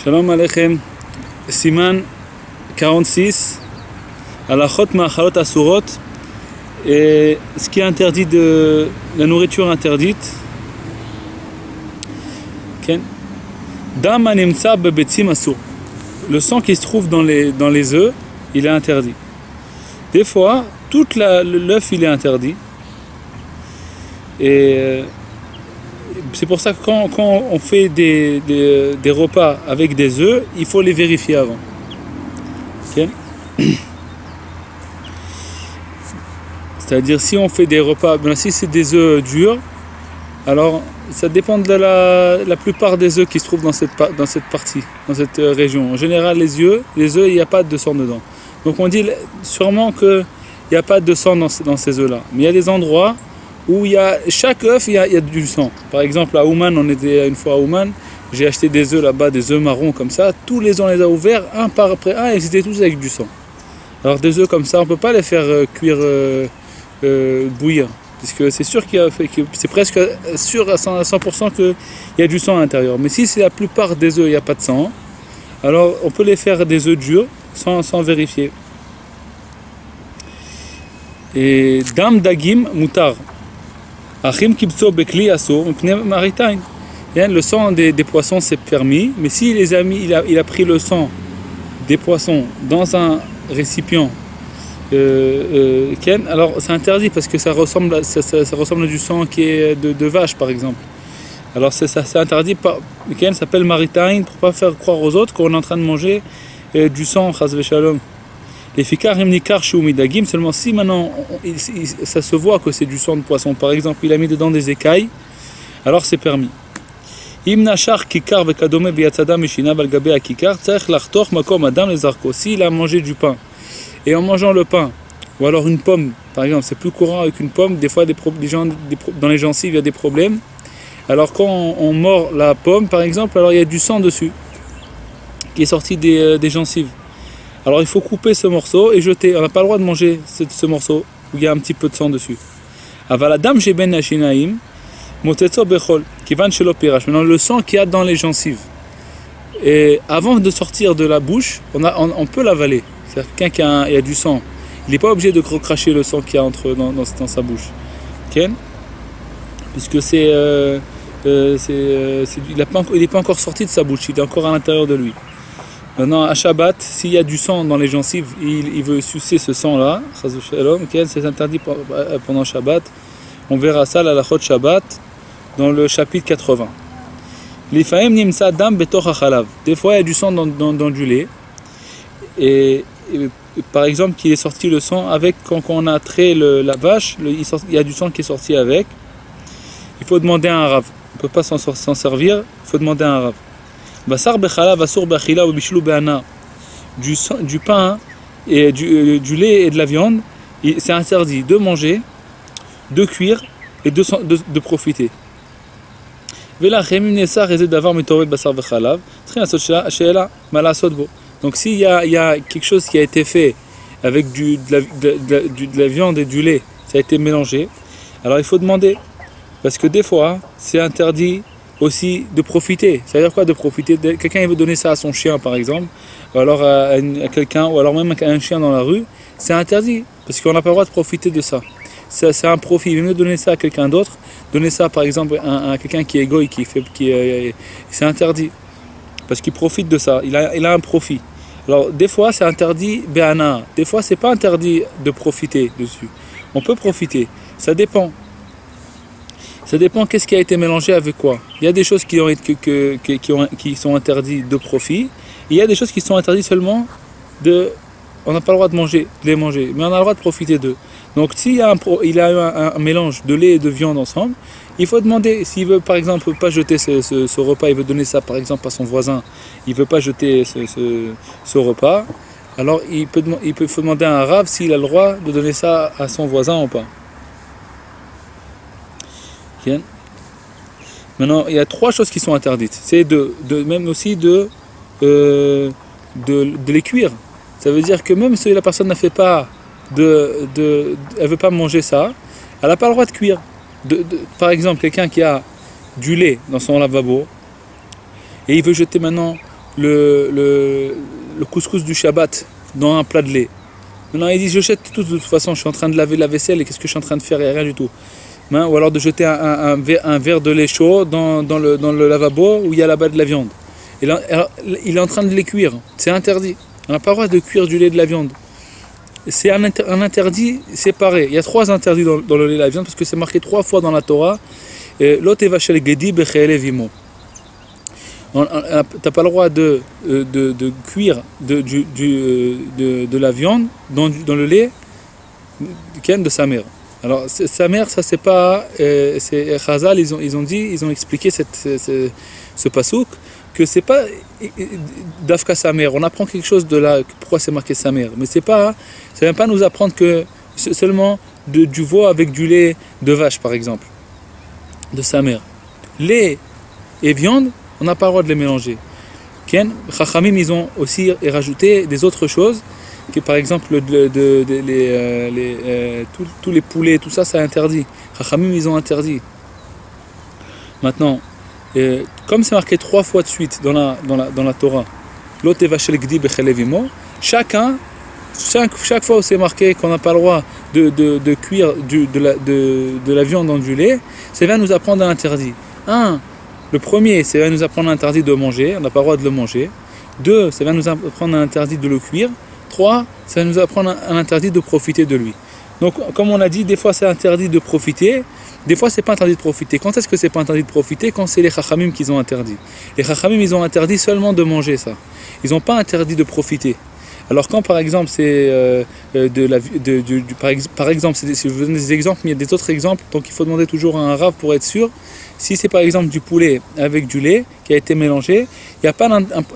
Shalom Aleichem, Siman 46, Halachot Ma'achalot Asurot, et ce qui est interdit de la nourriture interdite. Dam Animtsa Bebetzim Asur. Le sang qui se trouve dans les œufs, il est interdit. Des fois, tout l'œuf il est interdit. Et c'est pour ça que quand on fait des repas avec des œufs, il faut les vérifier avant. Okay? C'est-à-dire si on fait des repas, si c'est des œufs durs, alors ça dépend de la plupart des œufs qui se trouvent dans cette partie, dans cette région. En général, les œufs, il n'y a pas de sang dedans. Donc on dit sûrement qu'il n'y a pas de sang dans ces œufs-là. Mais il y a des endroits où chaque œuf, il y a du sang. Par exemple, à Ouman, on était une fois à Ouman, j'ai acheté des œufs là-bas, des œufs marrons comme ça. Tous les ans, on les a ouverts, un par après un, et ils étaient tous avec du sang. Alors des œufs comme ça, on ne peut pas les faire cuire, bouillir. Parce que c'est sûr c'est presque sûr à 100% qu'il y a du sang à l'intérieur. Mais si c'est la plupart des œufs, il n'y a pas de sang, alors on peut les faire des œufs durs sans vérifier. Et dam dagim mutar. Achim kibtso bekli asur mpne maritain. Le sang des poissons c'est permis, mais si les amis il a pris le sang des poissons dans un récipient, alors c'est interdit parce que ça ressemble à du sang qui est de vache par exemple. Alors c'est interdit, ça s'appelle maritain pour pas faire croire aux autres qu'on est en train de manger du sang, chas v'shalom. Les fikar imnikar midagim, seulement si maintenant ça se voit que c'est du sang de poisson, par exemple il a mis dedans des écailles, alors c'est permis. Imnachar kikar vekadome biyatzada mishina balgabe akikar tzarech lachtoch makom adam lezarko. S'il a mangé du pain et en mangeant le pain, ou alors une pomme, par exemple, c'est plus courant avec une pomme, des fois dans les gencives il y a des problèmes. Alors quand on mord la pomme par exemple, alors il y a du sang dessus qui est sorti des gencives. Alors il faut couper ce morceau et jeter. On n'a pas le droit de manger ce morceau où il y a un petit peu de sang dessus. Avaladam sheben nashinaim motetzo bechol kivan shelo pirash. Maintenant le sang qu'il y a dans les gencives. Et avant de sortir de la bouche, on peut l'avaler. C'est-à-dire que quelqu'un qui a du sang, il n'est pas obligé de cracher le sang qu'il y a dans sa bouche. Okay? Puisque il n'est pas encore sorti de sa bouche, il est encore à l'intérieur de lui. Maintenant, à Shabbat, s'il y a du sang dans les gencives, il veut sucer ce sang-là, c'est interdit pendant Shabbat. On verra ça, la halachot Shabbat, dans le chapitre 80. Des fois, il y a du sang dans du lait. Et par exemple, qu'il est sorti le sang avec, quand on a trait la vache, il y a du sang qui est sorti avec. Il faut demander à un rav. On ne peut pas s'en servir, il faut demander à un rav. Basar bechalav asur bechila ou bishlu be'ana. Du pain et du lait et de la viande, c'est interdit de manger, de cuire et de profiter. Donc s'il y a quelque chose qui a été fait avec de la viande et du lait, ça a été mélangé, alors il faut demander. Parce que des fois, c'est interdit aussi de profiter. Ça veut dire quoi de profiter? Quelqu'un veut donner ça à son chien par exemple, ou alors à quelqu'un, ou alors même à un chien dans la rue, c'est interdit, parce qu'on n'a pas le droit de profiter de ça. C'est un profit. Il vaut mieux donner ça à quelqu'un d'autre, donner ça par exemple à quelqu'un qui est égoïste, c'est interdit, parce qu'il profite de ça, il a un profit. Alors des fois c'est interdit béana, des fois c'est pas interdit de profiter dessus. On peut profiter, ça dépend. Ça dépend qu'est-ce qui a été mélangé avec quoi. Il y a des choses qui sont interdites de profit. Il y a des choses qui sont interdites seulement on n'a pas le droit de les manger, mais on a le droit de profiter d'eux. Donc s'il y a un mélange de lait et de viande ensemble, il faut demander, s'il veut par exemple pas jeter ce repas, il veut donner ça par exemple à son voisin, il veut pas jeter ce repas, alors faut demander à un rav s'il a le droit de donner ça à son voisin ou pas. Maintenant, il y a 3 choses qui sont interdites. C'est même aussi de les cuire. Ça veut dire que même si la personne n'a fait pas elle veut pas manger ça, elle n'a pas le droit de cuire. Par exemple, quelqu'un qui a du lait dans son lavabo et il veut jeter maintenant le couscous du Shabbat dans un plat de lait. Maintenant il dit je jette tout de toute façon, je suis en train de laver la vaisselle et qu'est-ce que je suis en train de faire? Il n'y a rien du tout. Hein, ou alors de jeter un verre de lait chaud dans le lavabo où il y a là-bas de la viande. Et là, alors, il est en train de les cuire, c'est interdit. On n'a pas le droit de cuire du lait et de la viande. C'est un interdit séparé. Il y a 3 interdits dans le lait et la viande parce que c'est marqué 3 fois dans la Torah. Lot evashel gedi bechele vimo. Tu n'as pas le droit de cuire de la viande dans le lait de sa mère. Alors sa mère, ça c'est pas, c'est Chazal, ils ont expliqué ce pasouk que c'est pas d'Afka sa mère. On apprend quelque chose de là, pourquoi c'est marqué sa mère, mais ça vient pas nous apprendre que seulement du veau avec du lait de vache par exemple, de sa mère. Lait et viande, on n'a pas le droit de les mélanger. Chachamim, ils ont aussi rajouté des autres choses, que par exemple tous les poulets, tout ça, c'est interdit. Chachamim, ils ont interdit. Maintenant, comme c'est marqué 3 fois de suite dans la Torah, chaque fois où c'est marqué qu'on n'a pas le droit de cuire de la viande dans du lait, ça vient nous apprendre un interdit. Le premier, ça va nous apprendre un interdit de manger, on n'a pas le droit de le manger. 2, ça va nous apprendre un interdit de le cuire. 3, ça va nous apprendre un interdit de profiter de lui. Donc, comme on a dit, des fois c'est interdit de profiter, des fois c'est pas interdit de profiter. Quand est-ce que c'est pas interdit de profiter? Quand c'est les Chachamim qui ont interdit. Les Chachamim, ils ont interdit seulement de manger ça. Ils n'ont pas interdit de profiter. Alors quand par exemple c'est par exemple, si je vous donne des exemples, mais il y a des autres exemples, donc il faut demander toujours à un rav pour être sûr. Si c'est par exemple du poulet avec du lait qui a été mélangé, il n'y a pas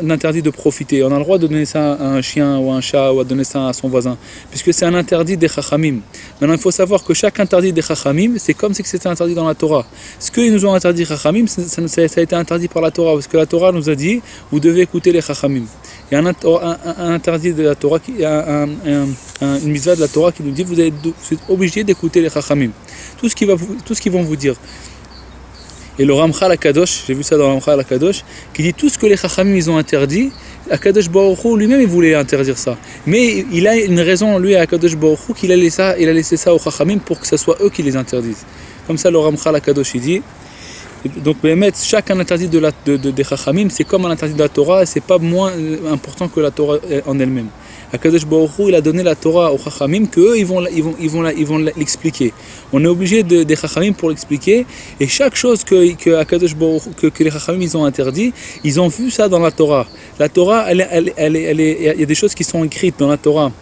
d'interdit de profiter. On a le droit de donner ça à un chien ou à un chat ou à donner ça à son voisin, puisque c'est un interdit des Chachamim. Maintenant il faut savoir que chaque interdit des Chachamim, c'est comme si c'était interdit dans la Torah. Ce qu'ils nous ont interdit Chachamim, ça a été interdit par la Torah, parce que la Torah nous a dit, vous devez écouter les Chachamim. Il y a un interdit de la Torah, une mitzvah de la Torah qui nous dit vous êtes obligés d'écouter les Chachamim. Tout ce qu'ils vont vous dire. Et le Ramchal HaKadosh, j'ai vu ça dans le Ramchal HaKadosh, qui dit tout ce que les Chachamim ils ont interdit, HaKadosh Baruch Hu lui-même il voulait interdire ça. Mais il a une raison, lui, à HaKadosh Baruch Hu, qu'il a laissé ça aux Chachamim pour que ce soit eux qui les interdisent. Comme ça le Ramchal HaKadosh il dit. Donc chaque interdit des Chachamim, c'est comme un interdit de la Torah, et c'est pas moins important que la Torah en elle-même. HaKadosh Baruch Hu, il a donné la Torah aux Chachamim, qu'eux ils vont l'expliquer. On est obligé des Chachamim pour l'expliquer, et chaque chose que les Chachamim ils ont interdit, ils ont vu ça dans la Torah. La Torah, il y a des choses qui sont écrites dans la Torah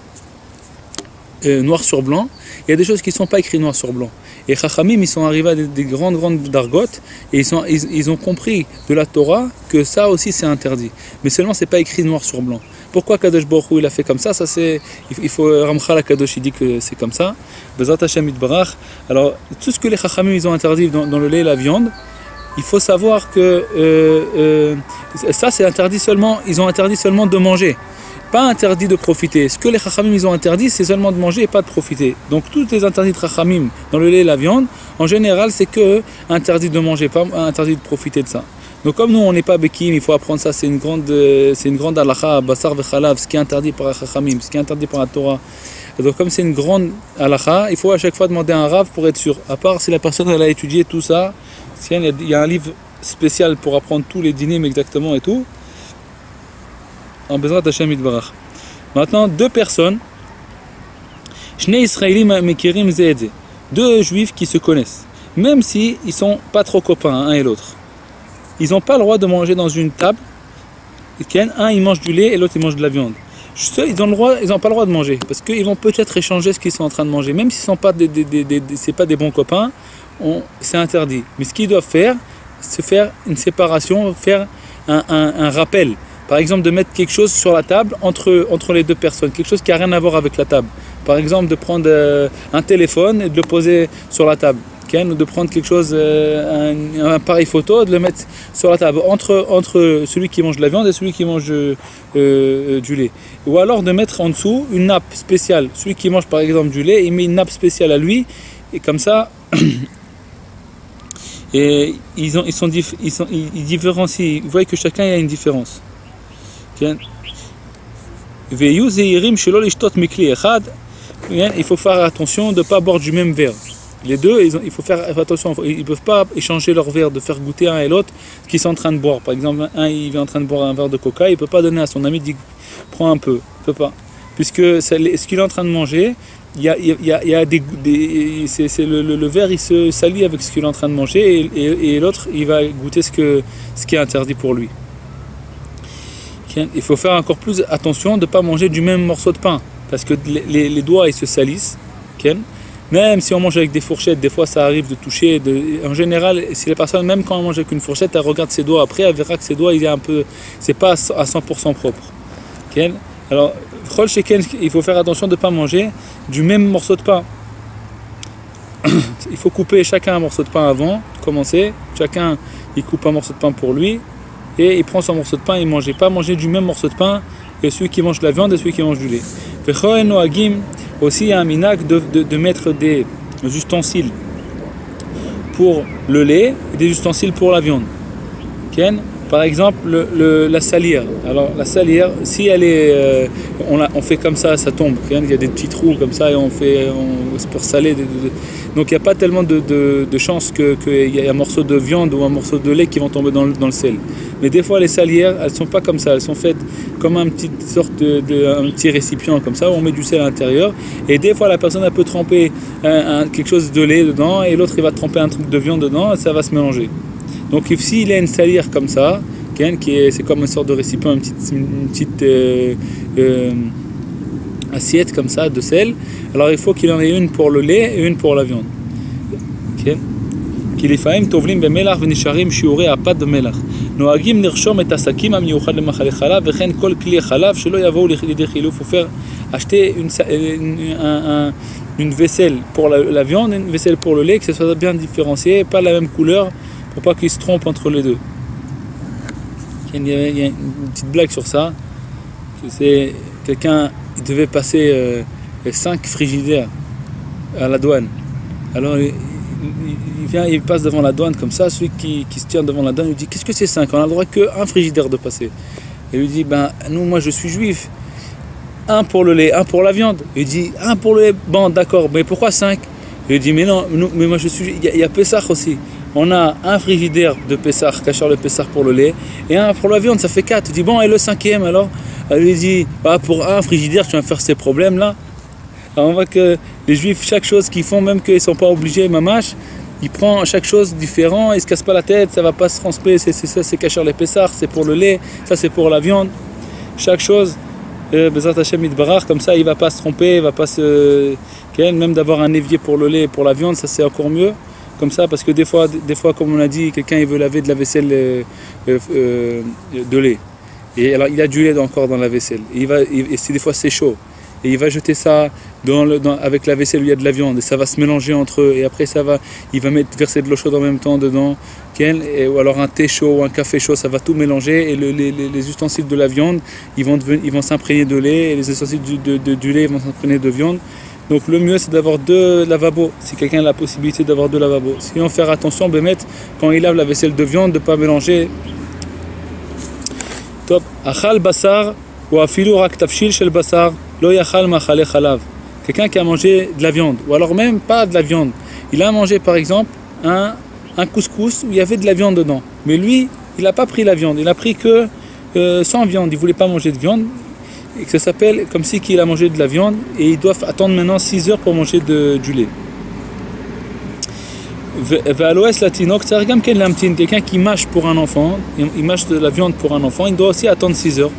noir sur blanc, il y a des choses qui ne sont pas écrites noir sur blanc. Et Chachamim, ils sont arrivés à des grandes dargotes, et ils ont compris de la Torah que ça aussi c'est interdit. Mais seulement c'est pas écrit noir sur blanc. Pourquoi Kadosh Baruch Hu il a fait comme ça? Ça c'est, il faut Ramchal HaKadosh il dit que c'est comme ça. Bezrat Hashem Yitbarach. Alors tout ce que les Chachamim ils ont interdit dans le lait et la viande, il faut savoir que ça c'est interdit seulement. Ils ont interdit seulement de manger. Pas interdit de profiter. Ce que les Chachamim ils ont interdit, c'est seulement de manger et pas de profiter. Donc tous les interdits de Chachamim dans le lait et la viande, en général, c'est que interdit de manger, pas interdit de profiter de ça. Donc comme nous on n'est pas Bekim, il faut apprendre ça, c'est une grande halakha, basar vechalav, ce qui est interdit par les Chachamim, ce qui est interdit par la Torah. Et donc comme c'est une grande halakha, il faut à chaque fois demander à un rav pour être sûr. À part si la personne elle a étudié tout ça, il y a un livre spécial pour apprendre tous les dîners exactement et tout. En Bezrat Hashem Yitbarach. Maintenant, 2 personnes, Shnei Israélim Mekirim Ze et Ze, 2 juifs qui se connaissent, même si ils sont pas trop copains, un et l'autre. Ils n'ont pas le droit de manger dans une table. Un il mange du lait et l'autre il mange de la viande. Ils n'ont pas le droit de manger parce qu'ils vont peut-être échanger ce qu'ils sont en train de manger, même s'ils sont pas c'est pas des bons copains, c'est interdit. Mais ce qu'ils doivent faire, c'est faire une séparation, faire un rappel. Par exemple, de mettre quelque chose sur la table entre les 2 personnes, quelque chose qui n'a rien à voir avec la table. Par exemple, de prendre un téléphone et de le poser sur la table. Ou de prendre quelque chose, un appareil photo, de le mettre sur la table, entre celui qui mange de la viande et celui qui mange du lait. Ou alors de mettre en dessous une nappe spéciale. Celui qui mange par exemple du lait, il met une nappe spéciale à lui, et comme ça, et ils différencient. Vous voyez que chacun a une différence. כן? ויהיו זהירים שלא לשתות מכלי אחד, il faut faire attention de ne pas boire du même verre. Les deux, il faut faire attention, ils ne peuvent pas échanger leur verre, de faire goûter un et l'autre ce qu'ils sont en train de boire. Par exemple, un il est en train de boire un verre de coca, il ne peut pas donner à son ami, il dit prends un peu, il ne peut pas. Puisque ce qu'il est en train de manger, il y a le verre il se salit avec ce qu'il est en train de manger et l'autre il va goûter ce qui est interdit pour lui. Il faut faire encore plus attention de ne pas manger du même morceau de pain parce que les doigts ils se salissent. Même si on mange avec des fourchettes, des fois ça arrive de toucher. En général, si la personne, même quand on mange avec une fourchette, elle regarde ses doigts après, elle verra que ses doigts, c'est pas à 100% propre. Alors, il faut faire attention de ne pas manger du même morceau de pain. Il faut couper chacun un morceau de pain avant de commencer. Chacun, il coupe un morceau de pain pour lui et il prend son morceau de pain et il mange. Pas manger du même morceau de pain que celui qui mange de la viande et celui qui mange du lait. Aussi, il y a un minag de mettre des ustensiles pour le lait et des ustensiles pour la viande. Par exemple, la salière. Alors, la salière, si elle est, on fait comme ça tombe. Il y a des petits trous comme ça et c'est pour saler. Donc, il n'y a pas tellement de chances qu'il y ait un morceau de viande ou un morceau de lait qui vont tomber dans le sel. Mais des fois, les salières, elles ne sont pas comme ça. Elles sont faites comme un petit récipient comme ça où on met du sel à l'intérieur. Et des fois, la personne, elle peut tremper quelque chose de lait dedans et l'autre, il va tremper un truc de viande dedans et ça va se mélanger. Donc s'il a une salière comme ça, c'est comme une sorte de récipient, une petite assiette comme ça de sel, alors il faut qu'il en ait une pour le lait et une pour la viande. כי לפעמים טובלים במלח ונשארים שיעורי הפת במלח. נוהגים לרשום את השקים המיוחד למאכלי חלב וכן כל כלי חלב שלא יבואו לידי חילוף. Faut faire acheter une vaisselle pour la viande et une vaisselle pour le lait, que ce soit bien différencié, pas la même couleur, pour pas qu'ils se trompent entre les deux. Il y a une petite blague sur ça. C'est quelqu'un, il devait passer 5 frigidaires à la douane. Alors il passe devant la douane comme ça, celui qui se tient devant la douane lui dit qu'est-ce que c'est 5? On a le droit qu'un frigidaire de passer. Et lui dit moi je suis juif. Un pour le lait, un pour la viande. Il dit un pour le lait, bon d'accord, mais pourquoi 5? Il dit mais non, mais moi je suis, il y a Pessah aussi. On a un frigidaire de Pessah, cacheur le Pessah pour le lait, et un pour la viande, ça fait 4. Il dit bon, et le 5e alors? Elle lui dit pour un frigidaire, tu vas faire ces problèmes là. Alors on voit que les juifs, chaque chose qu'ils font, même qu'ils ne sont pas obligés, mamash, ils prennent chaque chose différent, ils ne se cassent pas la tête, ça ne va pas se transmettre, c'est cacheur le Pessah, c'est pour le lait, ça c'est pour la viande. Chaque chose. Bezrat Hashem Yitbarach, comme ça il ne va pas se tromper, il va pas même d'avoir un évier pour le lait et pour la viande, ça c'est encore mieux, comme ça, parce que des fois comme on a dit, quelqu'un il veut laver de la vaisselle de lait, et alors il a du lait encore dans la vaisselle, et des fois c'est chaud, et il va jeter ça avec la vaisselle où il y a de la viande, et ça va se mélanger entre eux, et après il va verser de l'eau chaude en même temps dedans, ou alors un thé chaud ou un café chaud, ça va tout mélanger, et les ustensiles de la viande ils vont s'imprégner de lait, et les ustensiles du lait ils vont s'imprégner de viande. Donc le mieux c'est d'avoir 2 lavabos, si quelqu'un a la possibilité d'avoir 2 lavabos. Sinon faire attention, quand il lave la vaisselle de viande, de ne pas mélanger. Top. Achal basar ou afilu rak tafshil shel basar lo yachal machale chalav. Quelqu'un qui a mangé de la viande, ou alors même pas de la viande. Il a mangé par exemple un couscous où il y avait de la viande dedans. Mais lui, il n'a pas pris la viande, il a pris que sans viande, il ne voulait pas manger de viande. Et que ça s'appelle comme si qu'il a mangé de la viande et ils doivent attendre maintenant 6 heures pour manger du lait. Quelqu'un qui mâche pour un enfant, il mâche de la viande pour un enfant, il doit aussi attendre 6 heures.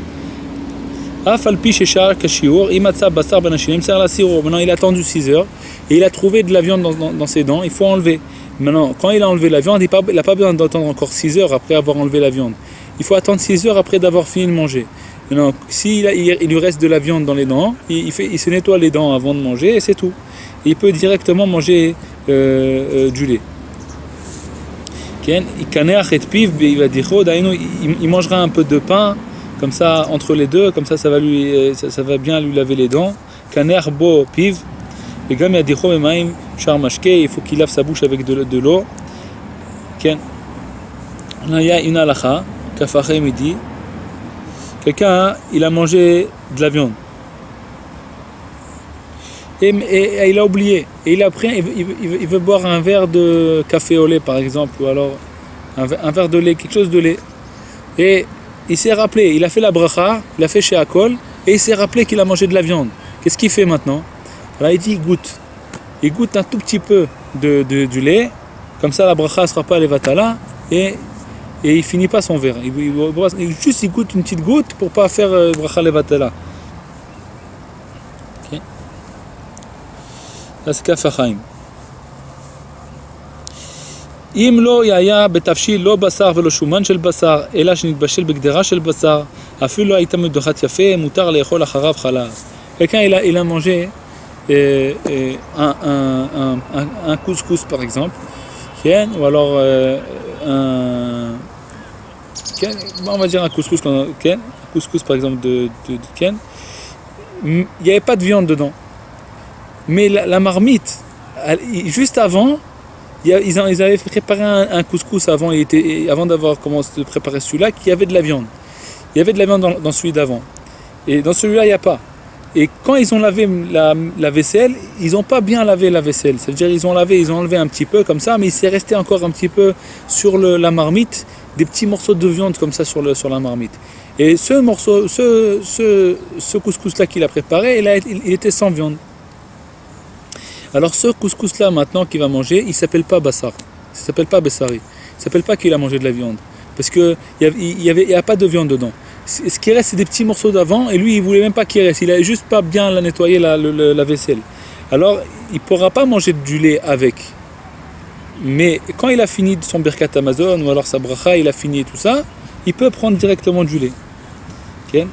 Maintenant il a attendu 6 heures et il a trouvé de la viande dans ses dents, il faut enlever. Maintenant, quand il a enlevé la viande, il n'a pas besoin d'attendre encore 6 heures après avoir enlevé la viande. Il faut attendre 6 heures après d'avoir fini de manger. Maintenant, s'il lui reste de la viande dans les dents, il se nettoie les dents avant de manger et c'est tout. Et il peut directement manger du lait. Il mangera un peu de pain, comme ça, entre les deux, comme ça va bien lui laver les dents. Il faut qu'il lave sa bouche avec de l'eau. Il y a une halakha, Kafachem dit, Quelqu'un, il a mangé de la viande. Et il a oublié. Et il a pris, il veut boire un verre de café au lait, par exemple, ou alors un verre de lait, quelque chose de lait. Et il s'est rappelé, il a fait la bracha, il a fait chez Akol, et il s'est rappelé qu'il a mangé de la viande. Qu'est-ce qu'il fait maintenant? Alors il dit, il goûte. Il goûte un tout petit peu du lait, comme ça la bracha ne sera pas levatala, et il finit pas son verre. Il goûte une petite goutte pour pas faire bracha levatala. Okay. Ça c'est Kaf HaChaim. אם לא היה בתבשיל לא בשר ולא שומן של בשר, אלא שנתבשל בגדרה של בשר, אפילו לא הייתה מדוחת יפה, מותר לאכול אחריו חלב. Quelqu'un il a mangé un couscous par exemple, ou alors on va dire un couscous par exemple de Ken. Il n'y avait pas de viande dedans, mais la marmite juste avant, ils avaient préparé un couscous avant, avant d'avoir commencé à préparer celui-là, qu'il y avait de la viande. Il y avait de la viande dans celui d'avant. Et dans celui-là, il n'y a pas. Et quand ils ont lavé la vaisselle, ils n'ont pas bien lavé la vaisselle. C'est-à-dire ils ont enlevé un petit peu comme ça, mais il s'est resté encore un petit peu sur la marmite, des petits morceaux de viande comme ça sur la marmite. Et ce couscous-là qu'il a préparé, il était sans viande. Alors ce couscous-là maintenant qu'il va manger, il ne s'appelle pas Bassar, il ne s'appelle pas Bessari, il ne s'appelle pas qu'il a mangé de la viande. Parce qu'il n'y a pas de viande dedans. Ce qui reste, c'est des petits morceaux d'avant, et lui, il ne voulait même pas qu'il reste, il n'a juste pas bien nettoyé la vaisselle. Alors, il ne pourra pas manger du lait avec. Mais quand il a fini son Birkat Amazon, ou alors sa bracha, il a fini tout ça, il peut prendre directement du lait. Okay?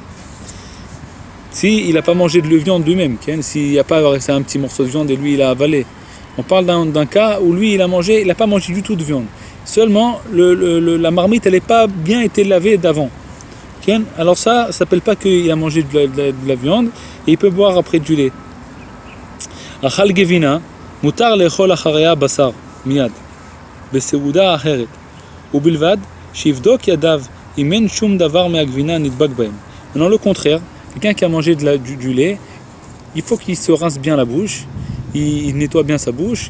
Si il n'a pas mangé de viande lui-même, s'il n'y a pas resté un petit morceau de viande et lui il a avalé. On parle d'un cas où lui il n'a pas mangé du tout de viande. Seulement la marmite elle n'est pas bien été lavée d'avant. Alors ça ne s'appelle pas qu'il a mangé de la viande et il peut boire après du lait. Achal gevina, mutar lechol acharaya basar, miyad, beseuda aheret, ubilvad, shivdok yadav, imen shum davar me'agvina nidbak baem. Maintenant le contraire. Quelqu'un qui a mangé du lait, il faut qu'il se rince bien la bouche, il nettoie bien sa bouche,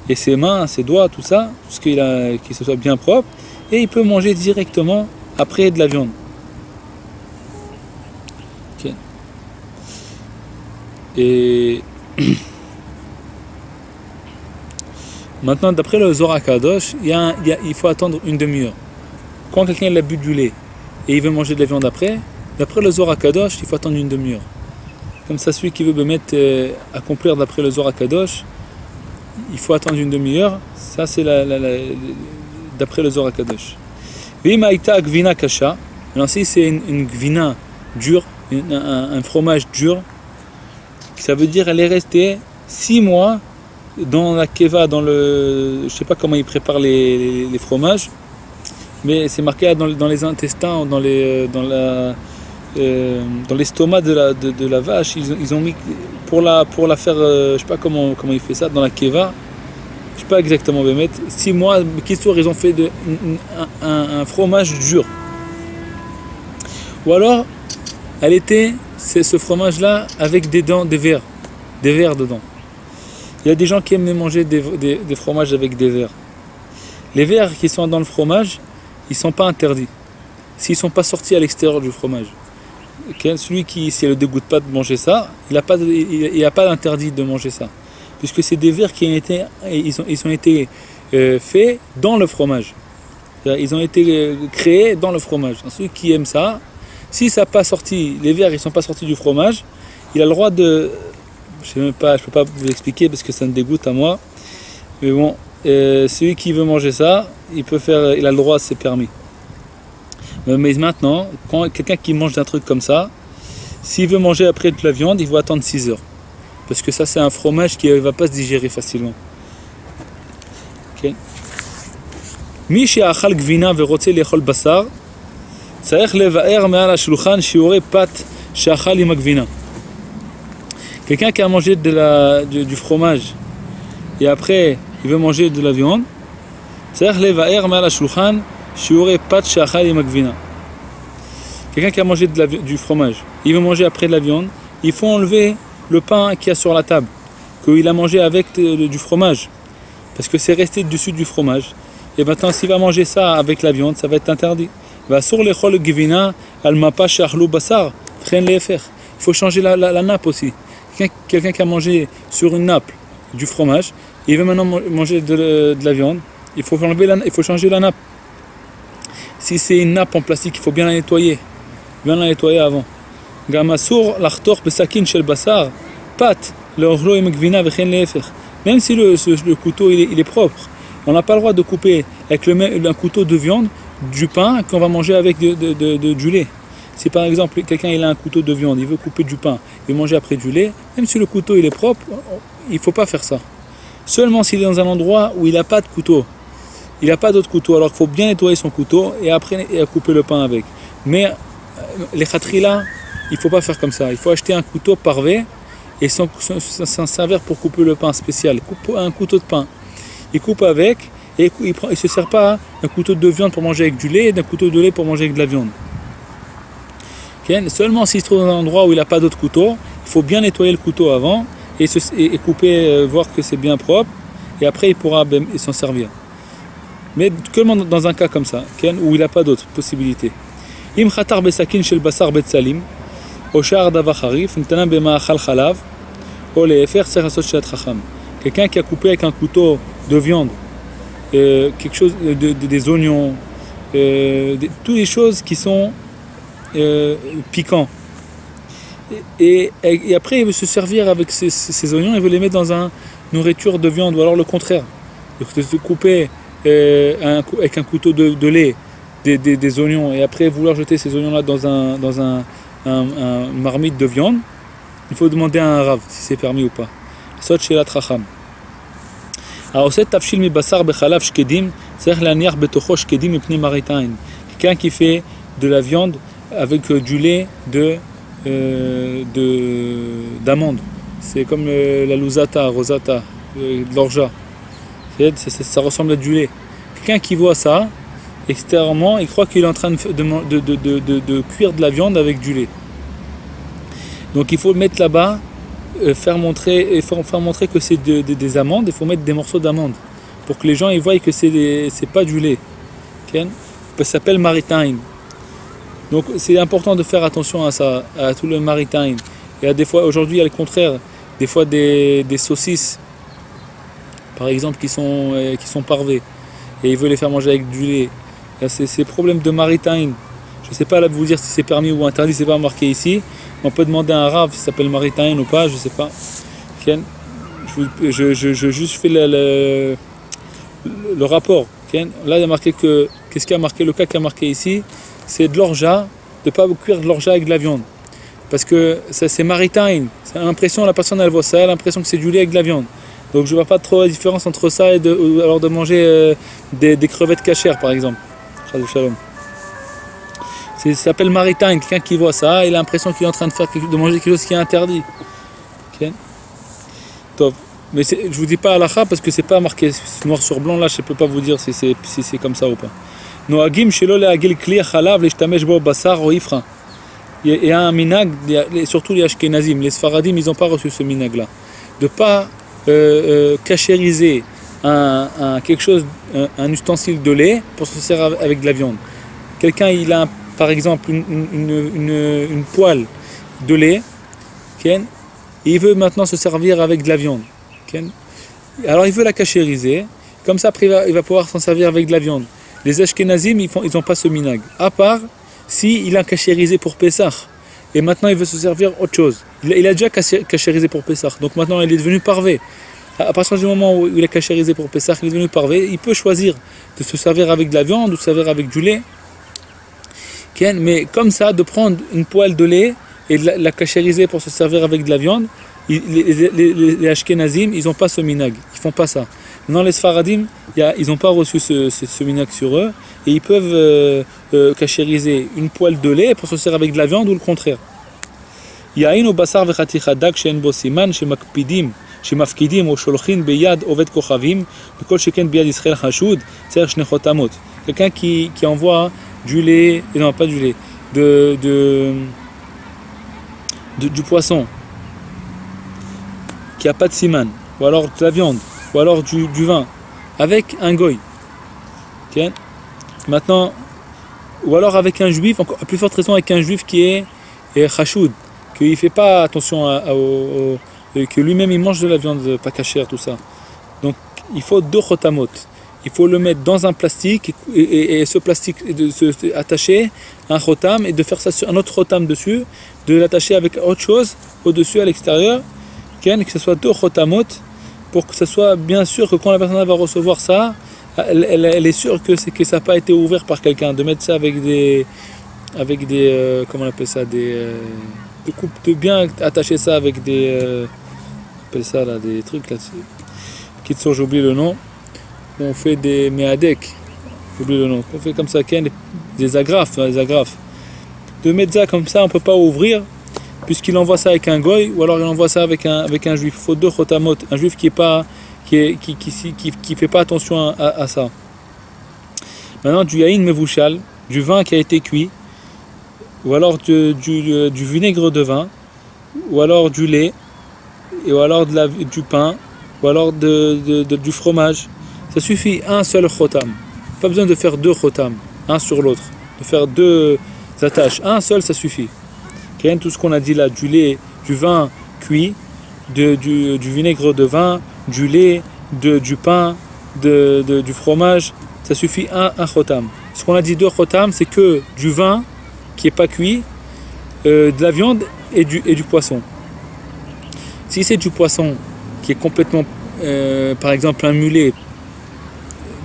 et ses mains, ses doigts, tout ça, tout ce qu'il se soit bien propre, et il peut manger directement après de la viande. Et maintenant, d'après le Zohar Kadosh, il faut attendre une demi-heure. Quand quelqu'un a bu du lait et il veut manger de la viande après, d'après le Zohar Kadosh, il faut attendre une demi-heure. Comme ça, celui qui veut accomplir d'après le Zohar Kadosh, il faut attendre une demi-heure. Ça, c'est d'après le Zohar Kadosh. Vimaïta gvina kasha. Alors, si c'est une gvina dure, un fromage dur, ça veut dire elle est restée 6 mois dans la keva, je ne sais pas comment ils préparent les fromages, mais c'est marqué dans les intestins, dans l'estomac de la vache, ils ont mis pour la faire, je sais pas comment il fait ça, dans la keva, je sais pas exactement, mais 6 mois, ils ont fait un fromage dur. Ou alors, c'est ce fromage là avec des vers dedans. Il y a des gens qui aiment manger des fromages avec des vers. Les vers qui sont dans le fromage, ils ne sont pas interdits s'ils ne sont pas sortis à l'extérieur du fromage. Celui qui, si elle ne dégoûte pas de manger ça, il n'a pas d'interdit de manger ça, puisque c'est des vers qui ont été faits dans le fromage. Ils ont été créés dans le fromage. Celui qui aime ça, si ça n'a pas sorti, les vers ils sont pas sortis du fromage, il a le droit de, je peux pas vous expliquer parce que ça me dégoûte à moi, mais bon, celui qui veut manger ça, il a le droit, c'est permis. Mais maintenant, quand quelqu'un qui mange un truc comme ça, s'il veut manger après de la viande, il va attendre 6 heures. Parce que ça, c'est un fromage qui ne va pas se digérer facilement. Mi she'achal gvina ve'rotze le'echol basar, tzarech levaer me'al hashulchan shiurei pat she'achal im hagvina. Quelqu'un qui a mangé du fromage et après il veut manger de la viande, tzarech levaer me'al hashulchan shiurei pat she'achal im hagvina. Quelqu'un qui a mangé du fromage, il veut manger après de la viande, il faut enlever le pain qu'il y a sur la table, qu'il a mangé avec du fromage, parce que c'est resté dessus du fromage. Et maintenant, s'il va manger ça avec la viande, ça va être interdit. Il faut changer la nappe aussi. Quelqu'un qui a mangé sur une nappe du fromage, il veut maintenant manger de la viande, il faut changer la nappe. Si c'est une nappe en plastique, il faut bien la nettoyer. Bien la nettoyer avant. Même si le couteau il est propre, on n'a pas le droit de couper avec un couteau de viande du pain qu'on va manger avec du lait. Si par exemple quelqu'un il a un couteau de viande, il veut couper du pain, il veut manger après du lait, même si le couteau il est propre, il ne faut pas faire ça. Seulement s'il est dans un endroit où il n'a pas de couteau, il n'a pas d'autre couteau, alors il faut bien nettoyer son couteau et après couper le pain avec. Mais les khatrila, il ne faut pas faire comme ça. Il faut acheter un couteau parvé et s'en servir pour couper le pain spécial. Un couteau de pain. Il coupe avec et il ne se sert pas d'un couteau de viande pour manger avec du lait et d'un couteau de lait pour manger avec de la viande. Okay? Seulement s'il se trouve dans un endroit où il n'a pas d'autre couteau, il faut bien nettoyer le couteau avant et couper, voir que c'est bien propre et après il pourra s'en servir. Mais que dans un cas comme ça, où il n'a pas d'autre possibilité. Im khatar besakin shel basar betsalim, ou shar davar harif, ntanan bema'achal khalav, ou le'efer tzarich lasot shilat chacham. Quelqu'un qui a coupé avec un couteau de viande, quelque chose des oignons, toutes les choses qui sont piquants. Et après il veut se servir avec ces oignons, il veut les mettre dans une nourriture de viande, ou alors le contraire, de se couper avec un couteau de lait des oignons et après vouloir jeter ces oignons là dans un marmite de viande, il faut demander à un rav si c'est permis ou pas. Sot shelat chacham. Alors cette tafshil mi basar bechalav shkedim, tzarich laniach betocho shkedim mipnei marit ain. Quelqu'un qui fait de la viande avec du lait d'amande. C'est comme la lusata, rosata, de l'orgeat. Ça ressemble à du lait. Quelqu'un qui voit ça, extérieurement, il croit qu'il est en train de cuire de la viande avec du lait. Donc il faut le mettre là-bas, faire montrer que c'est des amandes, il faut mettre des morceaux d'amandes pour que les gens ils voient que c'est pas du lait. Okay? Ça s'appelle maritime. Donc c'est important de faire attention à ça, à tout le maritime. Et des fois, aujourd'hui, il y a le contraire. Des fois, des saucisses, par exemple, qui sont parvées. Et il veut les faire manger avec du lait. C'est problème de maritime. Je ne sais pas là vous dire si c'est permis ou interdit, c'est pas marqué ici. On peut demander à un rav si ça s'appelle maritime ou pas, je ne sais pas. Okay? Je juste fais le rapport. Okay? Là, il y a marqué que. Qu'est-ce qui a marqué? Le cas qui a marqué ici, c'est de l'orgeat, de ne pas cuire de l'orgeat avec de la viande. Parce que ça, c'est maritime. C'est l'impression, la personne elle voit ça, elle a l'impression que c'est du lait avec de la viande. Donc je ne vois pas trop la différence entre ça et de manger des crevettes cachères par exemple. Shalom. Ça s'appelle maritime. Quelqu'un qui voit ça, il a l'impression qu'il est en train de manger quelque chose qui est interdit. Okay. Top. Mais je ne vous dis pas halakha parce que c'est pas marqué noir sur blanc. Là, je ne peux pas vous dire si c'est comme ça ou pas. Noagim shelo leagil kli chalav leshtamesh bo basar ou ifra. Il y a un minag, surtout les ashkenazim, les sfaradim, ils n'ont pas reçu ce minag-là. De ne pas cachériser quelque chose, un ustensile de lait pour se servir avec de la viande. Quelqu'un, il a par exemple une poêle de lait, et il veut maintenant se servir avec de la viande. Alors il veut la cachériser, comme ça après il va pouvoir s'en servir avec de la viande. Les ashkenazim, ils n'ont pas ce minag. À part si il a cachérisé pour Pessah et maintenant il veut se servir autre chose. Il a déjà cachérisé pour Pessah, donc maintenant il est devenu parvé. À partir du moment où il a cachérisé pour Pessah, il est devenu parvé, il peut choisir de se servir avec de la viande ou de se servir avec du lait. Mais comme ça, de prendre une poêle de lait et de la cachériser pour se servir avec de la viande, les ashkenazim, ils n'ont pas ce minag, ils font pas ça. Non, les sfaradim, ils n'ont pas reçu ce minag sur eux et ils peuvent cachériser une poêle de lait pour se servir avec de la viande ou le contraire. Yain ou basar vechaticha dag she'en bo siman shemakpidim שמפקידים או שולחים ביד עובד כוכבים, בכל שכן ביד ישראל חשוד, צריך שני חותמות. Quelqu'un qui envoie du lait, non pas du lait, du poisson qui n'a pas de siman, ou alors de la viande, ou alors du vin, avec un goy. Okay? Maintenant, ou alors avec un juif, encore à plus forte raison avec un juif qui est chachoud, qu'il ne fait pas attention que lui-même il mange de la viande pas cachère, tout ça. Donc il faut 2 chotamot. Il faut le mettre dans un plastique et ce plastique de se attacher un chotam et de faire ça sur un autre chotam dessus, de l'attacher avec autre chose au-dessus à l'extérieur, que ce soit 2 chotamot pour que ce soit bien sûr que quand la personne va recevoir ça, elle est sûre que ça n'a pas été ouvert par quelqu'un, de mettre ça avec des comment on appelle ça, de bien attacher ça avec des on appelle ça là, des trucs là, j'oublie le nom. On fait des méadek, j'oublie le nom, on fait comme ça, des agrafes, de mettre ça comme ça, on ne peut pas ouvrir, puisqu'il envoie ça avec un goy, ou alors il envoie ça avec un juif. Il faut 2 chotamot, un juif qui fait pas attention à ça. Maintenant, du yaïn mevouchal, du vin qui a été cuit, ou alors du vinaigre de vin, ou alors du lait, ou alors du pain, ou alors du fromage. Ça suffit un seul chotam. Pas besoin de faire 2 chotam, un sur l'autre. De faire 2 attaches. Un seul, ça suffit. Tout ce qu'on a dit là, du lait, du vin cuit, du vinaigre de vin, du lait, du pain, du fromage, ça suffit un chotam. Ce qu'on a dit 2 chotam, c'est que du vin qui n'est pas cuit, de la viande et du poisson. Si c'est du poisson qui est complètement, par exemple un mulet,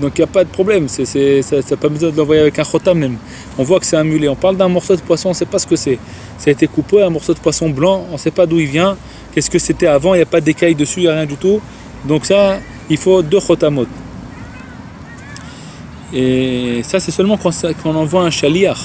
donc il n'y a pas de problème, ça n'a pas besoin de l'envoyer avec un chotam même. On voit que c'est un mulet. On parle d'un morceau de poisson, on ne sait pas ce que c'est. Ça a été coupé, un morceau de poisson blanc, on ne sait pas d'où il vient, qu'est-ce que c'était avant, il n'y a pas d'écailles dessus, il n'y a rien du tout. Donc ça, il faut 2 chotamot. Et ça, c'est seulement quand on envoie un shaliach.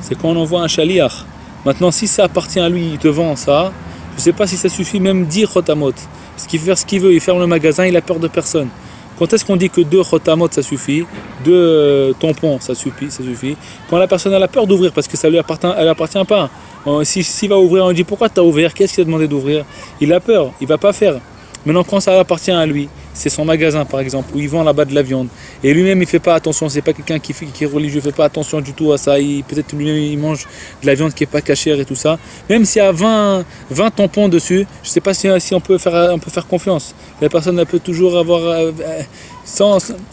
C'est quand on envoie un shaliach. Maintenant, si ça appartient à lui, il te vend ça, je ne sais pas si ça suffit même 10 chotamot. Parce qu'il peut faire ce qu'il veut, il ferme le magasin, il a peur de personne. Quand est-ce qu'on dit que 2 chotamot ça suffit, 2 tampons ça suffit, quand la personne a la peur d'ouvrir parce que ça lui appartient pas. S'il va ouvrir, on dit pourquoi tu as ouvert, qu'est-ce qu'il a demandé d'ouvrir? Il a peur, il va pas faire. Maintenant quand ça appartient à lui, c'est son magasin par exemple, où il vend là-bas de la viande, et lui-même il fait pas attention, c'est pas quelqu'un qui est religieux, fait pas attention du tout à ça, peut-être lui-même il mange de la viande qui est pas cachère et tout ça, même s'il y a 20 tampons dessus, je sais pas si on peut faire confiance. La personne elle peut toujours avoir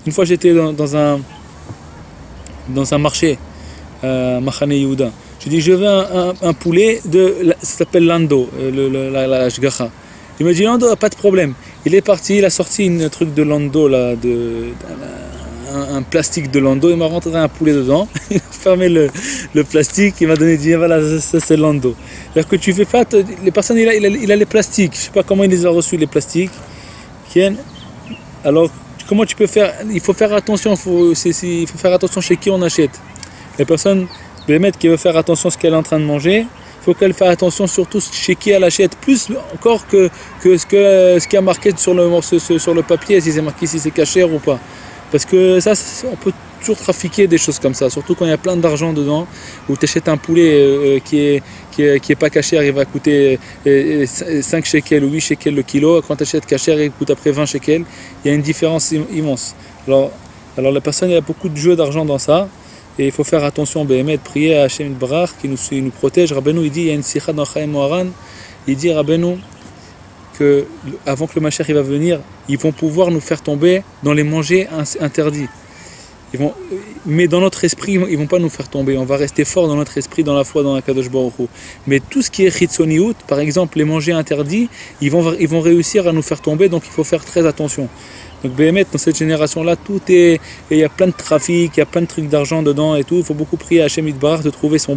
une fois j'étais dans un marché Machane Yehuda, je dis je veux un poulet ça s'appelle Lando, la shgacha. Il me dit Lando, pas de problème. Il est parti, il a sorti un truc de Lando, là, un plastique de Lando, il m'a rentré un poulet dedans, il a fermé le plastique, il m'a donné, dit voilà, ça c'est Lando. C'est-à-dire que tu fais pas, les personnes, il a les plastiques, je sais pas comment il les a reçus les plastiques. Alors, comment tu peux faire? Il faut faire attention, il faut faire attention chez qui on achète. Les personnes, les maîtres qui veulent faire attention à ce qu'elle est en train de manger, il faut qu'elle fasse attention surtout chez qui elle achète, plus encore que ce qui a marqué sur le papier, si c'est marqué si c'est cachère ou pas. Parce que ça, on peut toujours trafiquer des choses comme ça, surtout quand il y a plein d'argent dedans, où tu achètes un poulet qui est pas cachère, il va coûter 5 shekels ou 8 shekels le kilo, quand tu achètes cachère, il coûte après 20 shekels, il y a une différence immense. Alors la personne, il y a beaucoup de jeux d'argent dans ça, et il faut faire attention, prier à Hashem Barach qui nous protège. Rabbeinu, il dit, il y a une sikha dans Chaim Moharan, il dit Rabbeinu que avant que le Mashiach va venir, ils vont pouvoir nous faire tomber dans les manger interdits. Mais dans notre esprit, ils vont pas nous faire tomber. On va rester fort dans notre esprit, dans la foi, dans la Kadosh Baruch Hu. Mais tout ce qui est chitzoniout, par exemple les manger interdits, ils vont réussir à nous faire tomber, donc il faut faire très attention. Donc Béhémet, dans cette génération-là, il y a plein de trafic, il y a plein de trucs d'argent dedans et tout. Il faut beaucoup prier à Hashem Yitbarach de trouver sa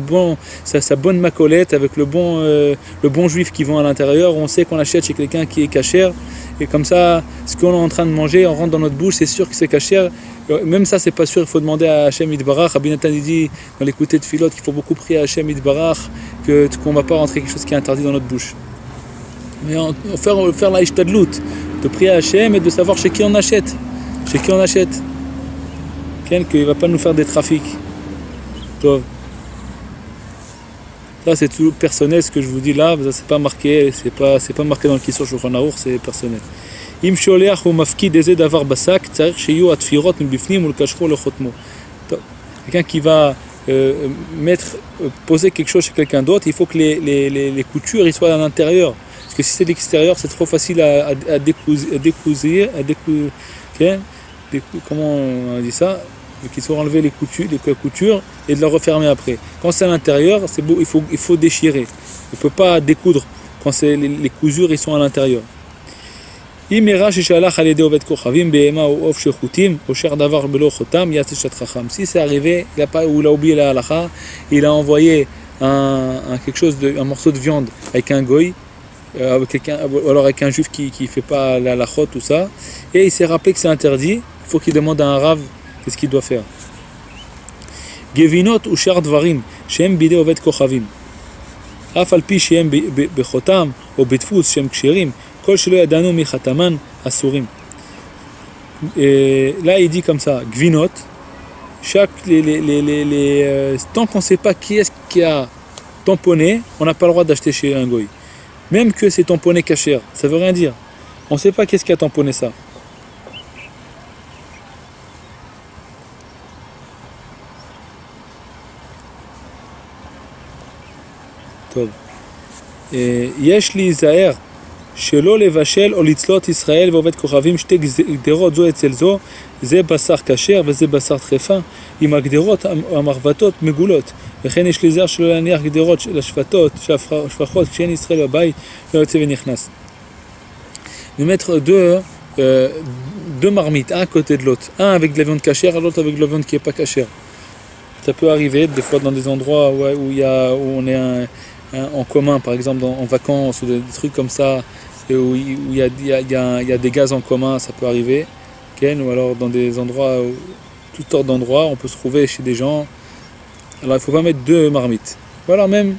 bonne macolette avec le bon juif qui vend à l'intérieur. On sait qu'on achète chez quelqu'un qui est cachère. Et comme ça, ce qu'on est en train de manger, on rentre dans notre bouche, c'est sûr que c'est cachère. Même ça, c'est pas sûr, il faut demander à Hashem Yitbarach. Rabbi Nathan dit dans l'écouté de Philot qu'il faut beaucoup prier à Hashem Yitbarach qu'on ne va pas rentrer quelque chose qui est interdit dans notre bouche. Mais on faire la ishtadlout, de prier à Hashem et de savoir chez qui on achète. Chez qui on achète. Qu'il ne va pas nous faire des trafics. Ça c'est tout personnel, ce que je vous dis là, c'est pas marqué, c'est pas marqué dans le Kisour Shulchan Aruch, c'est personnel. Im sholeach ou mafkid eze davar basak, tzarich sheyu atfirot mibifnim ulkashro lechotmo. Quelqu'un qui va poser quelque chose chez quelqu'un d'autre, il faut que les coutures ils soient à l'intérieur. Parce que si c'est l'extérieur, c'est trop facile à décousir, comment on dit ça, qu'il faut enlever les coutures et de la refermer après. Quand c'est à l'intérieur, c'est beau, il faut déchirer. On ne peut pas découdre quand les cousures ils sont à l'intérieur. Si c'est arrivé, il a oublié la halakha, il a envoyé un morceau de viande avec un goy, ou alors avec un juif qui ne fait pas la halachot, tout ça, et il s'est rappelé que c'est interdit, il faut qu'il demande à un rav qu'est-ce qu'il doit faire. Gevinot ou shar dvarim, shem bide ovet kochavim. Af al pi shem bechotam ou betfus shem ksherim, kol shelo yadanu mi chataman asurim. Et là il dit comme ça, gvinot, tant qu'on ne sait pas qui est-ce qui a tamponné, on n'a pas le droit d'acheter chez un goy. Même que c'est tamponné kasher, ça veut rien dire. On ne sait pas qu'est-ce qui a tamponné ça. יש להיזהר שלא לבשל או לצלות ישראל ועובד כוכבים שתי גדרות זו אצל זו, זה בשר כשר וזה בשר טרפה, עם הגדרות המחבטות מגולות, וכן יש להיזהר שלא להניח גדרות של השפטות, שפחות כשאין ישראל בבית לא יוצא ונכנס. De mettre deux marmites, un à côté de l'autre, un avec de la viande cachère, l'autre avec de la viande qui n'est pas cachère. Ça peut arriver des fois dans des endroits où on est en commun, par exemple en vacances ou des trucs comme ça, et où il y a des gaz en commun, ça peut arriver. Ou alors dans des endroits, tout sortes d'endroits, on peut se trouver chez des gens. Alors il ne faut pas mettre deux marmites. Voilà, même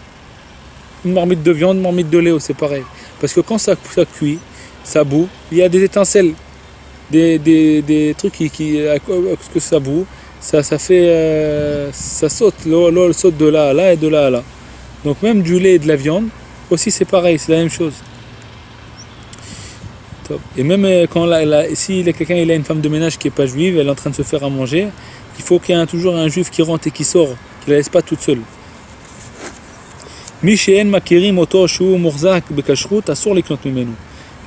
une marmite de viande, une marmite de lait, c'est pareil. Parce que quand ça cuit, ça bout, il y a des étincelles, des trucs parce que ça bout, ça fait, ça saute, l'eau saute de là à là et de là à là. Donc même du lait et de la viande, aussi c'est pareil, c'est la même chose. Et même quand si quelqu'un il a une femme de ménage qui n'est pas juive, elle est en train de se faire à manger, il faut qu'il y ait toujours un juif qui rentre et qui sort, qui ne la laisse pas toute seule.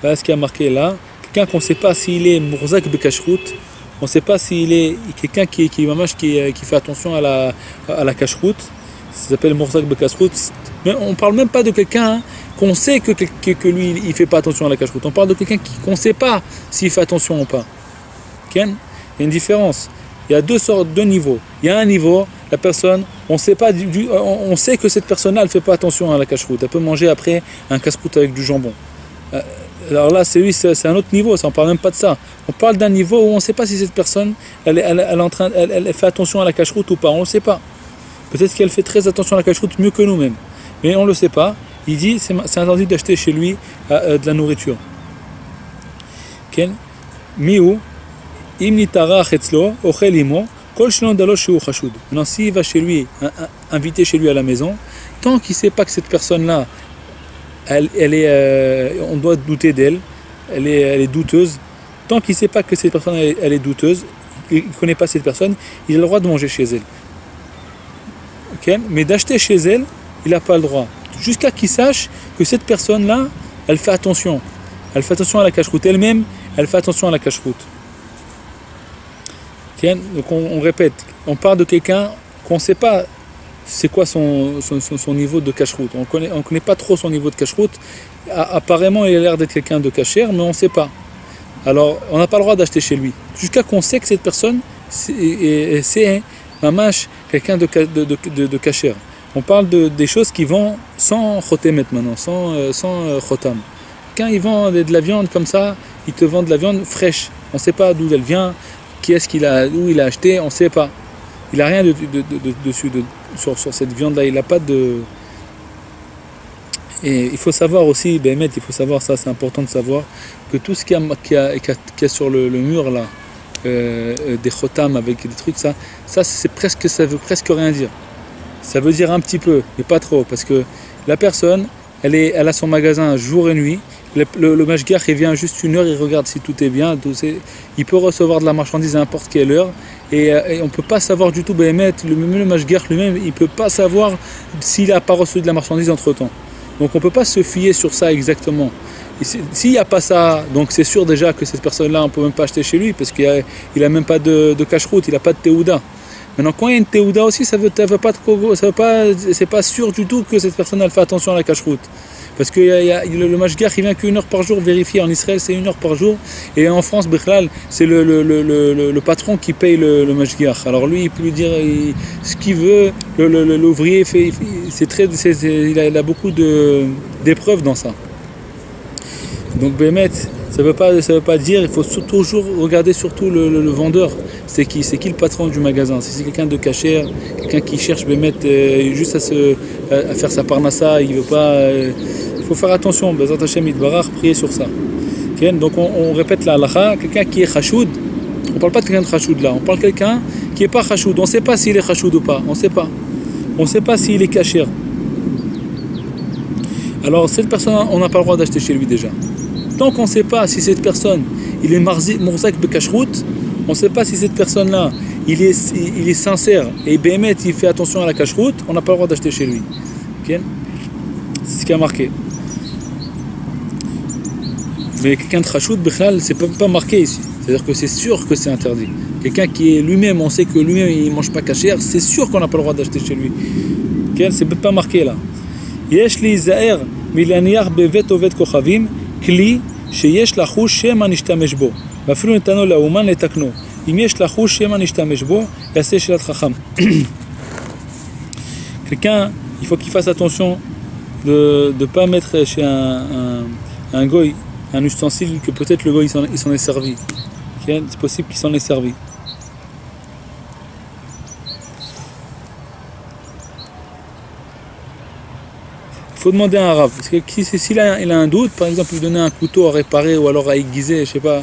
Voilà ce qui a marqué là. Quelqu'un qu'on ne sait pas s'il est murzak bekashrut, on ne sait pas s'il est quelqu'un qui fait attention à la kashrut. Ça s'appelle Morzak Bekashrut. Mais on ne parle même pas de quelqu'un qu'on sait que lui il ne fait pas attention à la kashrut. On parle de quelqu'un qu'on ne sait pas s'il fait attention ou pas. Il y a une différence. Il y a deux niveaux. Il y a un niveau, la personne, on sait que cette personne-là elle ne fait pas attention à la kashrut. Elle peut manger après un kashrut avec du jambon. Alors là, c'est un autre niveau, ça, on ne parle même pas de ça. On parle d'un niveau où on ne sait pas si cette personne elle fait attention à la kashrut ou pas. On ne le sait pas. Peut-être qu'elle fait très attention à la kashrut mieux que nous-mêmes. Mais on ne le sait pas. Il dit c'est interdit d'acheter chez lui de la nourriture. Maintenant, s'il va chez lui, invité chez lui à la maison, tant qu'il ne sait pas que cette personne-là, on doit douter d'elle, elle est douteuse, tant qu'il ne sait pas que cette personne elle est douteuse, il ne connaît pas cette personne, il a le droit de manger chez elle. Mais d'acheter chez elle, il n'a pas le droit. Jusqu'à qu'il sache que cette personne-là, elle fait attention. Elle fait attention à la kashrut. Elle-même, elle fait attention à la kashrut. Donc on répète, on parle de quelqu'un qu'on ne sait pas c'est quoi son niveau de kashrut. On connaît pas trop son niveau de kashrut. Apparemment, il a l'air d'être quelqu'un de kasher, mais on ne sait pas. Alors, on n'a pas le droit d'acheter chez lui. Jusqu'à qu'on sait que cette personne, c'est mamash, quelqu'un de kasher. On parle des choses qui vont sans chotemet maintenant, sans chotam. Quand ils vendent de la viande comme ça, ils te vendent de la viande fraîche. On ne sait pas d'où elle vient, où il a acheté, on ne sait pas. Il n'a rien dessus, sur cette viande-là. Il n'a pas de... Et il faut savoir aussi, il faut savoir ça, c'est important de savoir, que tout ce qu'il y a sur le mur là, des chotam avec des trucs, ça veut presque rien dire. Ça veut dire un petit peu, mais pas trop, parce que la personne, elle a son magasin jour et nuit. Le mashgiach, il vient juste une heure, il regarde si tout est bien. Il peut recevoir de la marchandise à n'importe quelle heure. Et on ne peut pas savoir du tout, même le mashgiach lui-même, il ne peut pas savoir s'il n'a pas reçu de la marchandise entre-temps. Donc on ne peut pas se fier sur ça exactement. S'il n'y a pas ça, donc c'est sûr déjà que cette personne-là, on ne peut même pas acheter chez lui, parce qu'il n'a même pas de cache-route, il n'a pas de théouda. Maintenant, quand il y a une théouda aussi, c'est pas sûr du tout que cette personne elle fait attention à la cache-route. Parce que le mashgiach, il vient qu'une heure par jour vérifier. En Israël, c'est une heure par jour. Et en France, Bichlal, c'est le patron qui paye le mashgiach. Alors lui, il peut lui dire ce qu'il veut. L'ouvrier, il a beaucoup d'épreuves dans ça. Donc, Bémet, ça veut pas dire, il faut toujours regarder surtout le vendeur. C'est qui le patron du magasin? Si c'est quelqu'un de cachère, quelqu'un qui cherche Bémet juste à faire sa parnassa, il veut pas. Il faut faire attention, Bezat Hashem Yitbarach, prier sur ça. Okay? Donc on répète la halakha, quelqu'un qui est chachoud, on ne parle pas de quelqu'un de chachoud là, on parle de quelqu'un qui n'est pas chachoud. On ne sait pas s'il est chachoud ou pas, on ne sait pas. On ne sait pas s'il est cachère. Alors cette personne, on n'a pas le droit d'acheter chez lui déjà. Tant qu'on ne sait pas si cette personne, il est morzak bekashrout, on ne sait pas si cette personne-là, il est sincère et bémet, il fait attention à la cacheroute, on n'a pas le droit d'acheter chez lui. Okay? C'est ce qui a marqué. Mais quelqu'un de chachoud, c'est pas marqué ici. C'est-à-dire que c'est sûr que c'est interdit. Quelqu'un qui est lui-même, on sait que lui-même il ne mange pas cachère, c'est sûr qu'on n'a pas le droit d'acheter chez lui. Okay? C'est pas marqué là. Yesh li zaer milaniach bevet ovet kochavim kli sheyesh lachush shema nishtamesh bo. ואפילו נתנו לאומן לתקנו. אם יש לחוש שמא נשתמש בו, יעשה שאלת חכם. Quelqu'un, il faut qu'il fasse attention de ne pas mettre chez un goy un ustensile que peut-être le goy il s'en est servi. Okay? C'est possible qu'il s'en est servi. Il faut demander à un rave. Parce que s'il a un doute, par exemple, lui donner un couteau à réparer ou alors à aiguiser, je sais pas,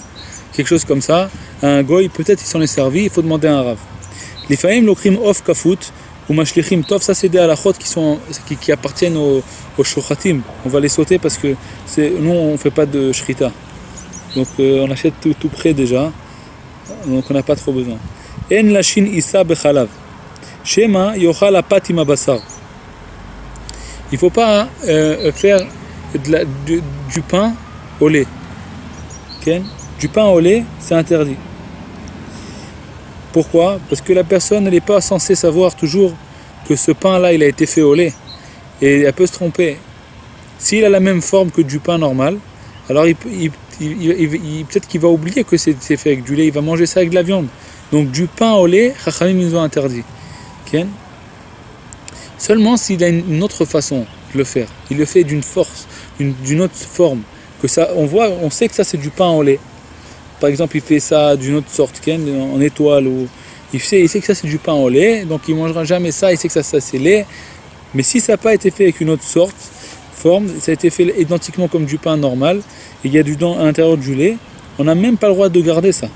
quelque chose comme ça, un goy, peut-être il s'en est servi, il faut demander à un rave. Les faïm l'okrim of kafut ou mashlichim tov, ça c'est des halachot qui appartiennent aux shochatim. On va les sauter parce que nous on fait pas de shrita. Donc on achète tout près déjà, donc on n'a pas trop besoin. En lashin isa bechalav. Shema yochal apat im abasar. Il ne faut pas faire du pain au lait. Okay? Du pain au lait, c'est interdit. Pourquoi? Parce que la personne n'est pas censée savoir toujours que ce pain-là, il a été fait au lait. Et elle peut se tromper. S'il a la même forme que du pain normal, alors peut-être qu'il va oublier que c'est fait avec du lait, il va manger ça avec de la viande. Donc du pain au lait, Chachamim nous ont interdit. Okay? Seulement s'il a une autre façon de le faire. Il le fait d'une force, d'une autre forme. Que ça, on sait que ça c'est du pain au lait. Par exemple, il fait ça d'une autre sorte, en étoile. Ou il sait que ça c'est du pain au lait, donc il ne mangera jamais ça, il sait que ça c'est lait. Mais si ça n'a pas été fait avec une autre forme, ça a été fait identiquement comme du pain normal, et il y a à l'intérieur du lait, on n'a même pas le droit de garder ça.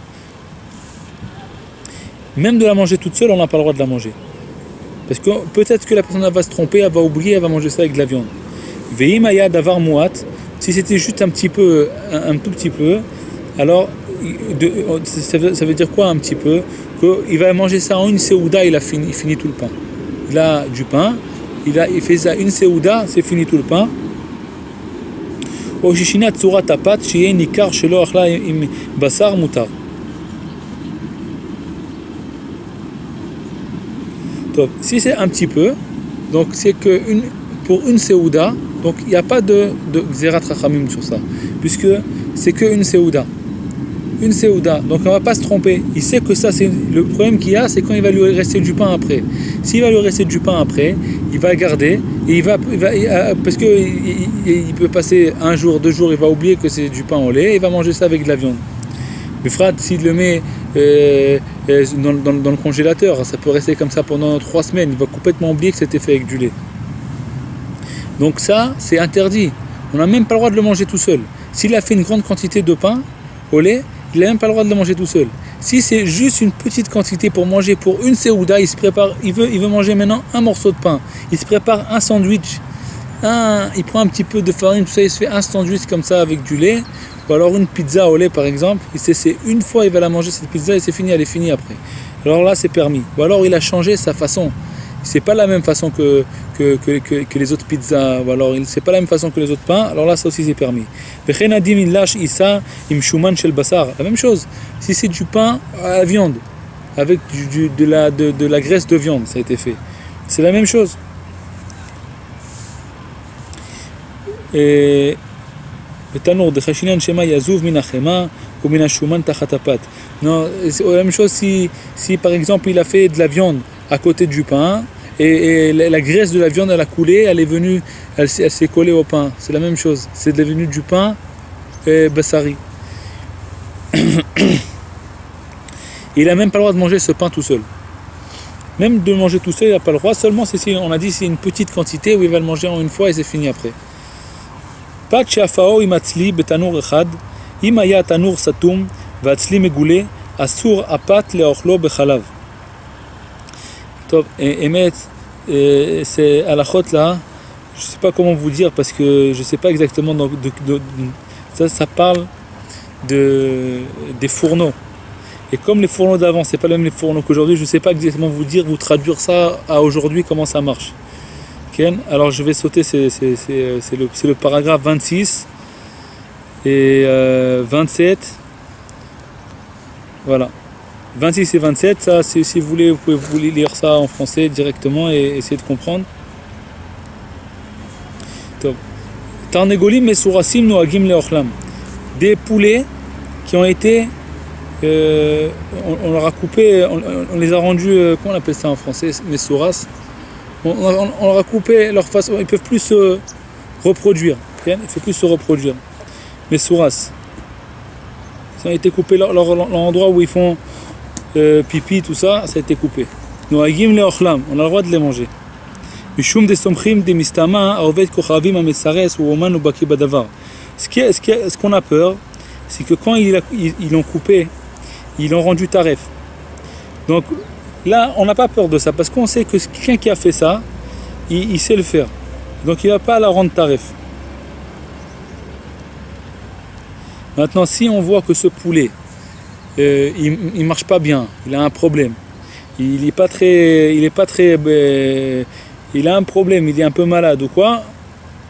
Même de la manger toute seule, on n'a pas le droit de la manger. Parce que peut-être que la personne va se tromper, elle va oublier, elle va manger ça avec de la viande. Veimaya davar muat, si c'était juste un petit peu, un tout petit peu, alors ça veut dire quoi un petit peu? Qu'il va manger ça en une séouda, il finit tout le pain. Il a du pain, il fait ça une séouda, c'est fini tout le pain. Oshishina tsura tapat, shiye nikar shelo achla im basar mutar. Si c'est un petit peu, donc c'est que pour une séouda, donc il n'y a pas de xerat rachamim sur ça, puisque c'est que une séouda. Une séouda, donc on ne va pas se tromper. Il sait que ça, c'est le problème qu'il y a, c'est quand il va lui rester du pain après. S'il va lui rester du pain après, il va garder, et parce qu'il peut passer un jour, 2 jours, il va oublier que c'est du pain au lait, et il va manger ça avec de la viande. Le frat, s'il le met dans le congélateur, ça peut rester comme ça pendant 3 semaines, il va complètement oublier que c'était fait avec du lait. Donc ça, c'est interdit. On n'a même pas le droit de le manger tout seul. S'il a fait une grande quantité de pain au lait, il n'a même pas le droit de le manger tout seul. Si c'est juste une petite quantité pour manger pour une séouda, il se prépare, il veut manger maintenant un morceau de pain. Il se prépare un sandwich. Il prend un petit peu de farine, tout ça, il se fait un sandwich comme ça avec du lait. Ou alors une pizza au lait par exemple. Il sait, c'est une fois il va la manger cette pizza et c'est fini, elle est finie après. Alors là c'est permis. Ou alors il a changé sa façon. C'est pas la même façon que les autres pizzas, ou alors c'est pas la même façon que les autres pains, alors là ça aussi c'est permis. La même chose, si c'est du pain à la viande, avec de la graisse de viande, ça a été fait. C'est la même chose. Et non, c'est la même chose si par exemple il a fait de la viande à côté du pain et la graisse de la viande elle a coulé, elle s'est collée au pain. C'est la même chose, c'est devenu du pain bassari. Il n'a même pas le droit de manger ce pain tout seul. Même de manger tout seul, il n'a pas le droit, seulement si on a dit c'est une petite quantité où il va le manger en une fois et c'est fini après. Pas de chafao imatzli betanur echad, imaya tanur satum, vatzli megule, asur apat leochlo bechalav. Emet, c'est à la chôte là, je ne sais pas comment vous dire parce que je ne sais pas exactement, ça parle des fourneaux. Et comme les fourneaux d'avant, c'est pas les mêmes fourneaux qu'aujourd'hui, je ne sais pas exactement vous traduire ça à aujourd'hui, comment ça marche. Okay? Alors je vais sauter, c'est le paragraphe 26 et 27. Voilà. 26 et 27, ça, si vous voulez, vous pouvez lire ça en français directement et essayer de comprendre. Tarnegolim mesurasim noagim leochlam. Des poulets qui ont été, on leur a coupé, on les a rendus, comment on appelle ça en français, mesuras. On leur a coupé leur façon, ils ne peuvent plus se reproduire. Okay? Ils ne peuvent plus se reproduire. Mesuras. Ils ont été coupés, l'endroit où ils font pipi, tout ça, ça a été coupé. Noagim leochlam, on a le droit de les manger. Mishum de somchim de mistama aovet kochavim amesares ou oman ou baki badavar. Ce qu'on a peur, c'est que quand ils l'ont coupé, ils l'ont rendu taref. Donc là, on n'a pas peur de ça, parce qu'on sait que quelqu'un qui a fait ça, il sait le faire. Donc il ne va pas la rendre taref. Maintenant, si on voit que ce poulet, il marche pas bien, il a un problème, il a un problème, il est un peu malade ou quoi,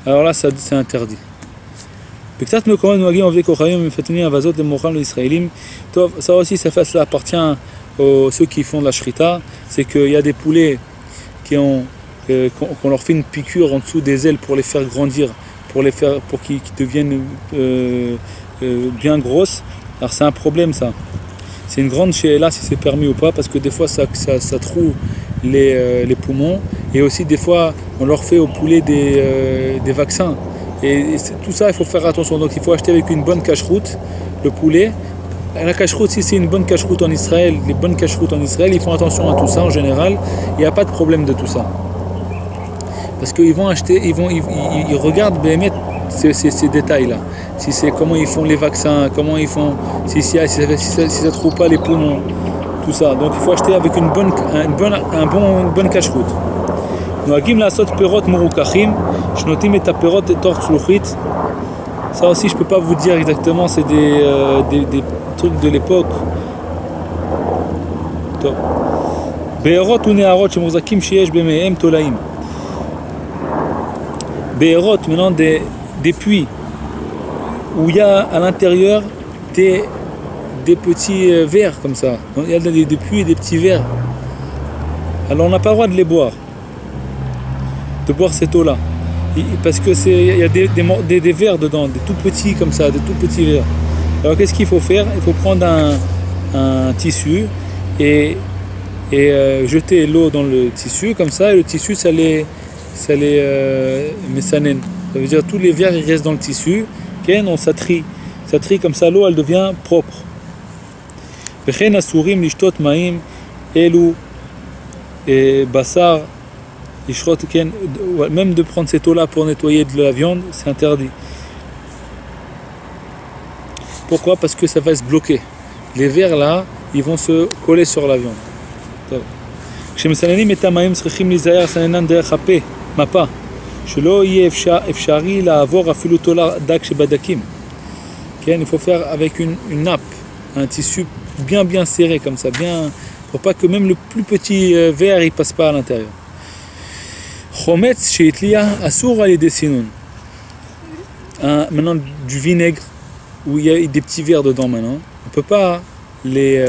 alors là, c'est interdit. Ça aussi, ça appartient à ceux qui font de la shrita, c'est qu'il y a des poulets qu'on leur fait une piqûre en dessous des ailes pour les faire grandir, pour qu'ils deviennent bien grosses. Alors c'est un problème ça. C'est une grande chéla si c'est permis ou pas, parce que des fois ça troue les poumons, et aussi des fois on leur fait au poulet des vaccins. Et tout ça, il faut faire attention. Donc il faut acheter avec une bonne cache-route le poulet. La cache-route, si c'est une bonne cache-route en Israël, les bonnes cache-routes en Israël, ils font attention à tout ça en général. Il n'y a pas de problème de tout ça. Parce qu'ils vont acheter, ils regardent BMF ces détails-là. Si c'est comment ils font les vaccins, comment ils font, si ça ne trouve pas les poumons, tout ça. Donc il faut acheter avec une bonne cache-route. Ça aussi je peux pas vous dire exactement, c'est des trucs de l'époque. Be'erot ou ne'arot shemuzakim sheyesh bemehem tolaim. Be'erot, maintenant des puits où il y a à l'intérieur des petits verres comme ça. Il y a des puits et des petits verres. Alors on n'a pas le droit de les boire. De boire cette eau-là. Parce que il y a des verres dedans, des tout petits comme ça, des tout petits verres. Alors qu'est-ce qu'il faut faire? Il faut prendre un tissu et jeter l'eau dans le tissu comme ça, et le tissu ça les messanen. Ça veut dire tous les verres ils restent dans le tissu, on ça trie comme ça, l'eau elle devient propre. Vechen asurim lishtot ma'im elu basar. Même de prendre cette eau-là pour nettoyer de la viande, c'est interdit. Pourquoi? Parce que ça va se bloquer. Les vers là, ils vont se coller sur la viande. כשמסננים את המים צריכים להיזהר סננן דרך הפה, מפה, שלא יהיה אפשרי לעבור אפילו תולע דק שבדקים. Il faut faire avec une nappe, un tissu bien serré comme ça, bien, pour pas que même le plus petit verre il passe pas à l'intérieur. Chometz sheitlia asur al yedei sinun. Maintenant du vinaigre où il y a des petits verres dedans maintenant, on peut pas les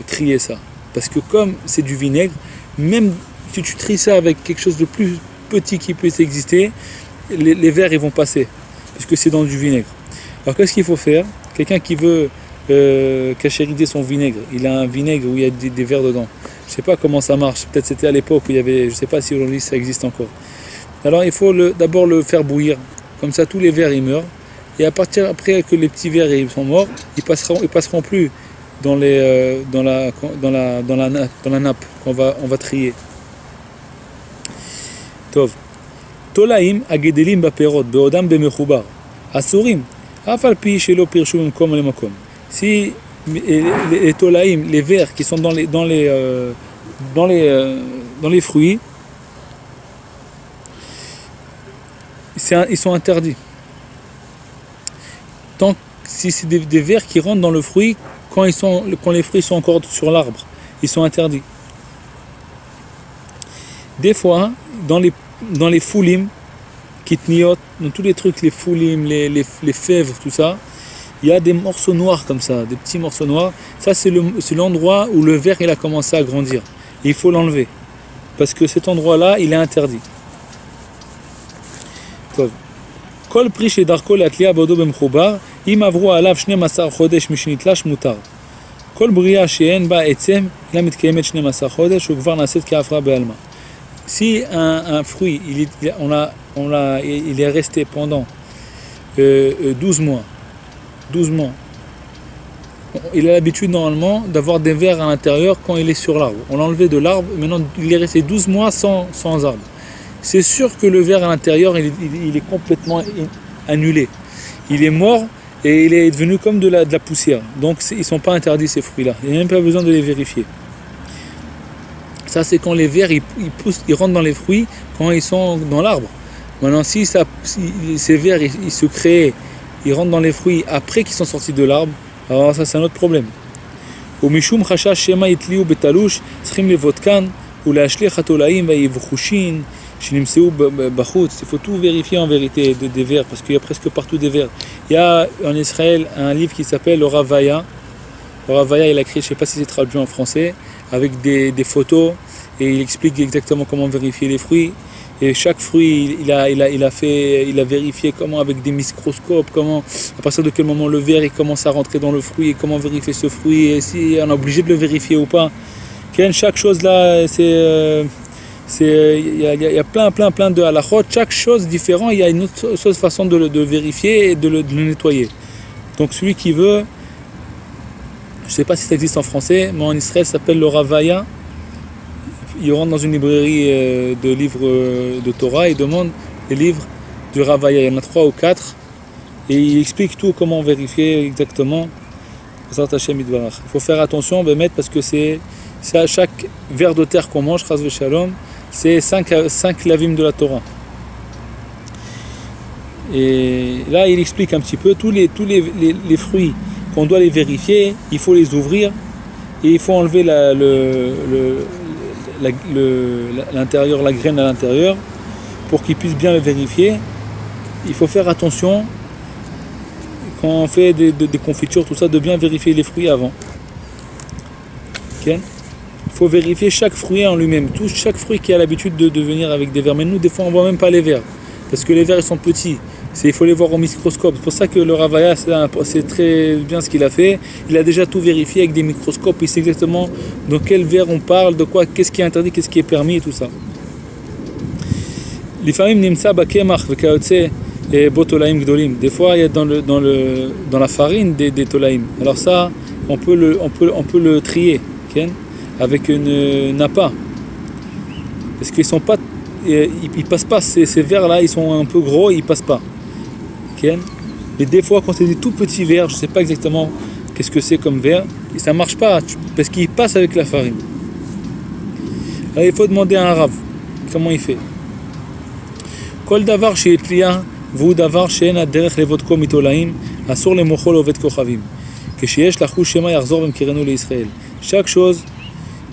trier ça, parce que comme c'est du vinaigre, même si tu tries ça avec quelque chose de plus petit qui puisse exister, les verres ils vont passer, puisque c'est dans du vinaigre. Alors qu'est-ce qu'il faut faire? Quelqu'un qui veut cachériser son vinaigre, il a un vinaigre où il y a des verres dedans. Je sais pas comment ça marche, peut-être c'était à l'époque où il y avait, je sais pas si aujourd'hui ça existe encore. Alors il faut d'abord le faire bouillir, comme ça tous les verres ils meurent, et à partir après que les petits verres ils sont morts, ils passeront plus dans la nappe qu'on va trier. Tov. תולעים הגדלים בפירות בעודם במחובר אסורים אף על פי שלא פירשו ממקום למקום. Si les tolaïm, les vers qui sont dans les fruits, ils sont interdits. Tant si c'est des vers qui rentrent dans le fruit quand les fruits sont encore sur l'arbre, ils sont interdits. Des fois, dans les foulim, kitniot, dans tous les trucs, les foulim, les fèves, tout ça, il y a des morceaux noirs comme ça, des petits morceaux noirs. Ça, c'est l'endroit où le verre il a commencé à grandir. Et il faut l'enlever. Parce que cet endroit-là, il est interdit. Kol pri shedarko latlia bodo bemchubar, im avru alav 12 chodesh mishnitlash mutar. Kol bria she'en ba etzem, la mitkayemet 12 chodesh, ukvar naset ka'afra be'alma. Si un fruit, il est resté pendant 12 mois, il a l'habitude normalement d'avoir des vers à l'intérieur quand il est sur l'arbre. On l'a enlevé de l'arbre, maintenant il est resté 12 mois sans arbre. C'est sûr que le ver à l'intérieur, il est complètement annulé. Il est mort et il est devenu comme de la poussière. Donc ils ne sont pas interdits ces fruits-là. Il n'y a même pas besoin de les vérifier. Ça c'est quand les vers ils rentrent dans les fruits quand ils sont dans l'arbre. Maintenant si ces vers ils se créent, ils rentrent dans les fruits après qu'ils sont sortis de l'arbre, alors ça c'est un autre problème. ומשום חשש שמא יתליו בתלוש צריכים לבדוק כאן ולהשליך התולעים והיבחושין שנמצאו בחוץ. Il faut tout vérifier en vérité des vers parce qu'il y a presque partout des vers. Il y a en Israël un livre qui s'appelle le Ravaya. Le Ravaya il a écrit, je ne sais pas si c'est traduit en français, avec des photos et il explique exactement comment vérifier les fruits. Et chaque fruit, il a vérifié comment avec des microscopes, comment, à partir de quel moment le ver il commence à rentrer dans le fruit et comment vérifier ce fruit et si on est obligé de le vérifier ou pas. Chaque chose là, il y a plein de halachot, chaque chose différente, il y a une autre façon de le vérifier et de le nettoyer. Donc celui qui veut, je ne sais pas si ça existe en français, mais en Israël ça s'appelle le Ravaya. Il rentre dans une librairie de livres de Torah, il demande les livres du Ravaya, il y en a 3 ou 4, et il explique tout, comment vérifier exactement. Il faut faire attention, parce que c'est à chaque verre de terre qu'on mange, chas v'shalom, c'est 5 lavim de la Torah. Et là, il explique un petit peu tous les fruits qu'on doit les vérifier, il faut les ouvrir, et il faut enlever l'intérieur, la graine à l'intérieur, pour qu'ils puissent bien le vérifier. Il faut faire attention quand on fait des confitures, tout ça, de bien vérifier les fruits avant. Okay? Il faut vérifier chaque fruit en lui-même, chaque fruit qui a l'habitude de venir avec des vers. Mais nous, des fois, on ne voit même pas les vers, parce que les vers ils sont petits. Il faut les voir au microscope. C'est pour ça que le Ravaya, c'est très bien ce qu'il a fait. Il a déjà tout vérifié avec des microscopes. Il sait exactement de quel verre on parle, de quoi, qu'est-ce qui est interdit, qu'est-ce qui est permis et tout ça. Des fois, il y a dans la farine des tolaïm. Alors ça, on peut le trier, okay? Avec une nappa. Parce qu'ils passent pas, ces verres-là, ils sont un peu gros, ils passent pas. Mais des fois, quand c'est des tout petits verres, je ne sais pas exactement qu'est-ce que c'est comme verre, et ça ne marche pas, parce qu'il passe avec la farine. Alors, il faut demander à un rave comment il fait. Kol davar chez Plia, vous davar chez Ena derech levodko mitolaim, asur le mochol ovet kochavim. Que chez la chouchema yarzor bem kirenu le Israël. Chaque chose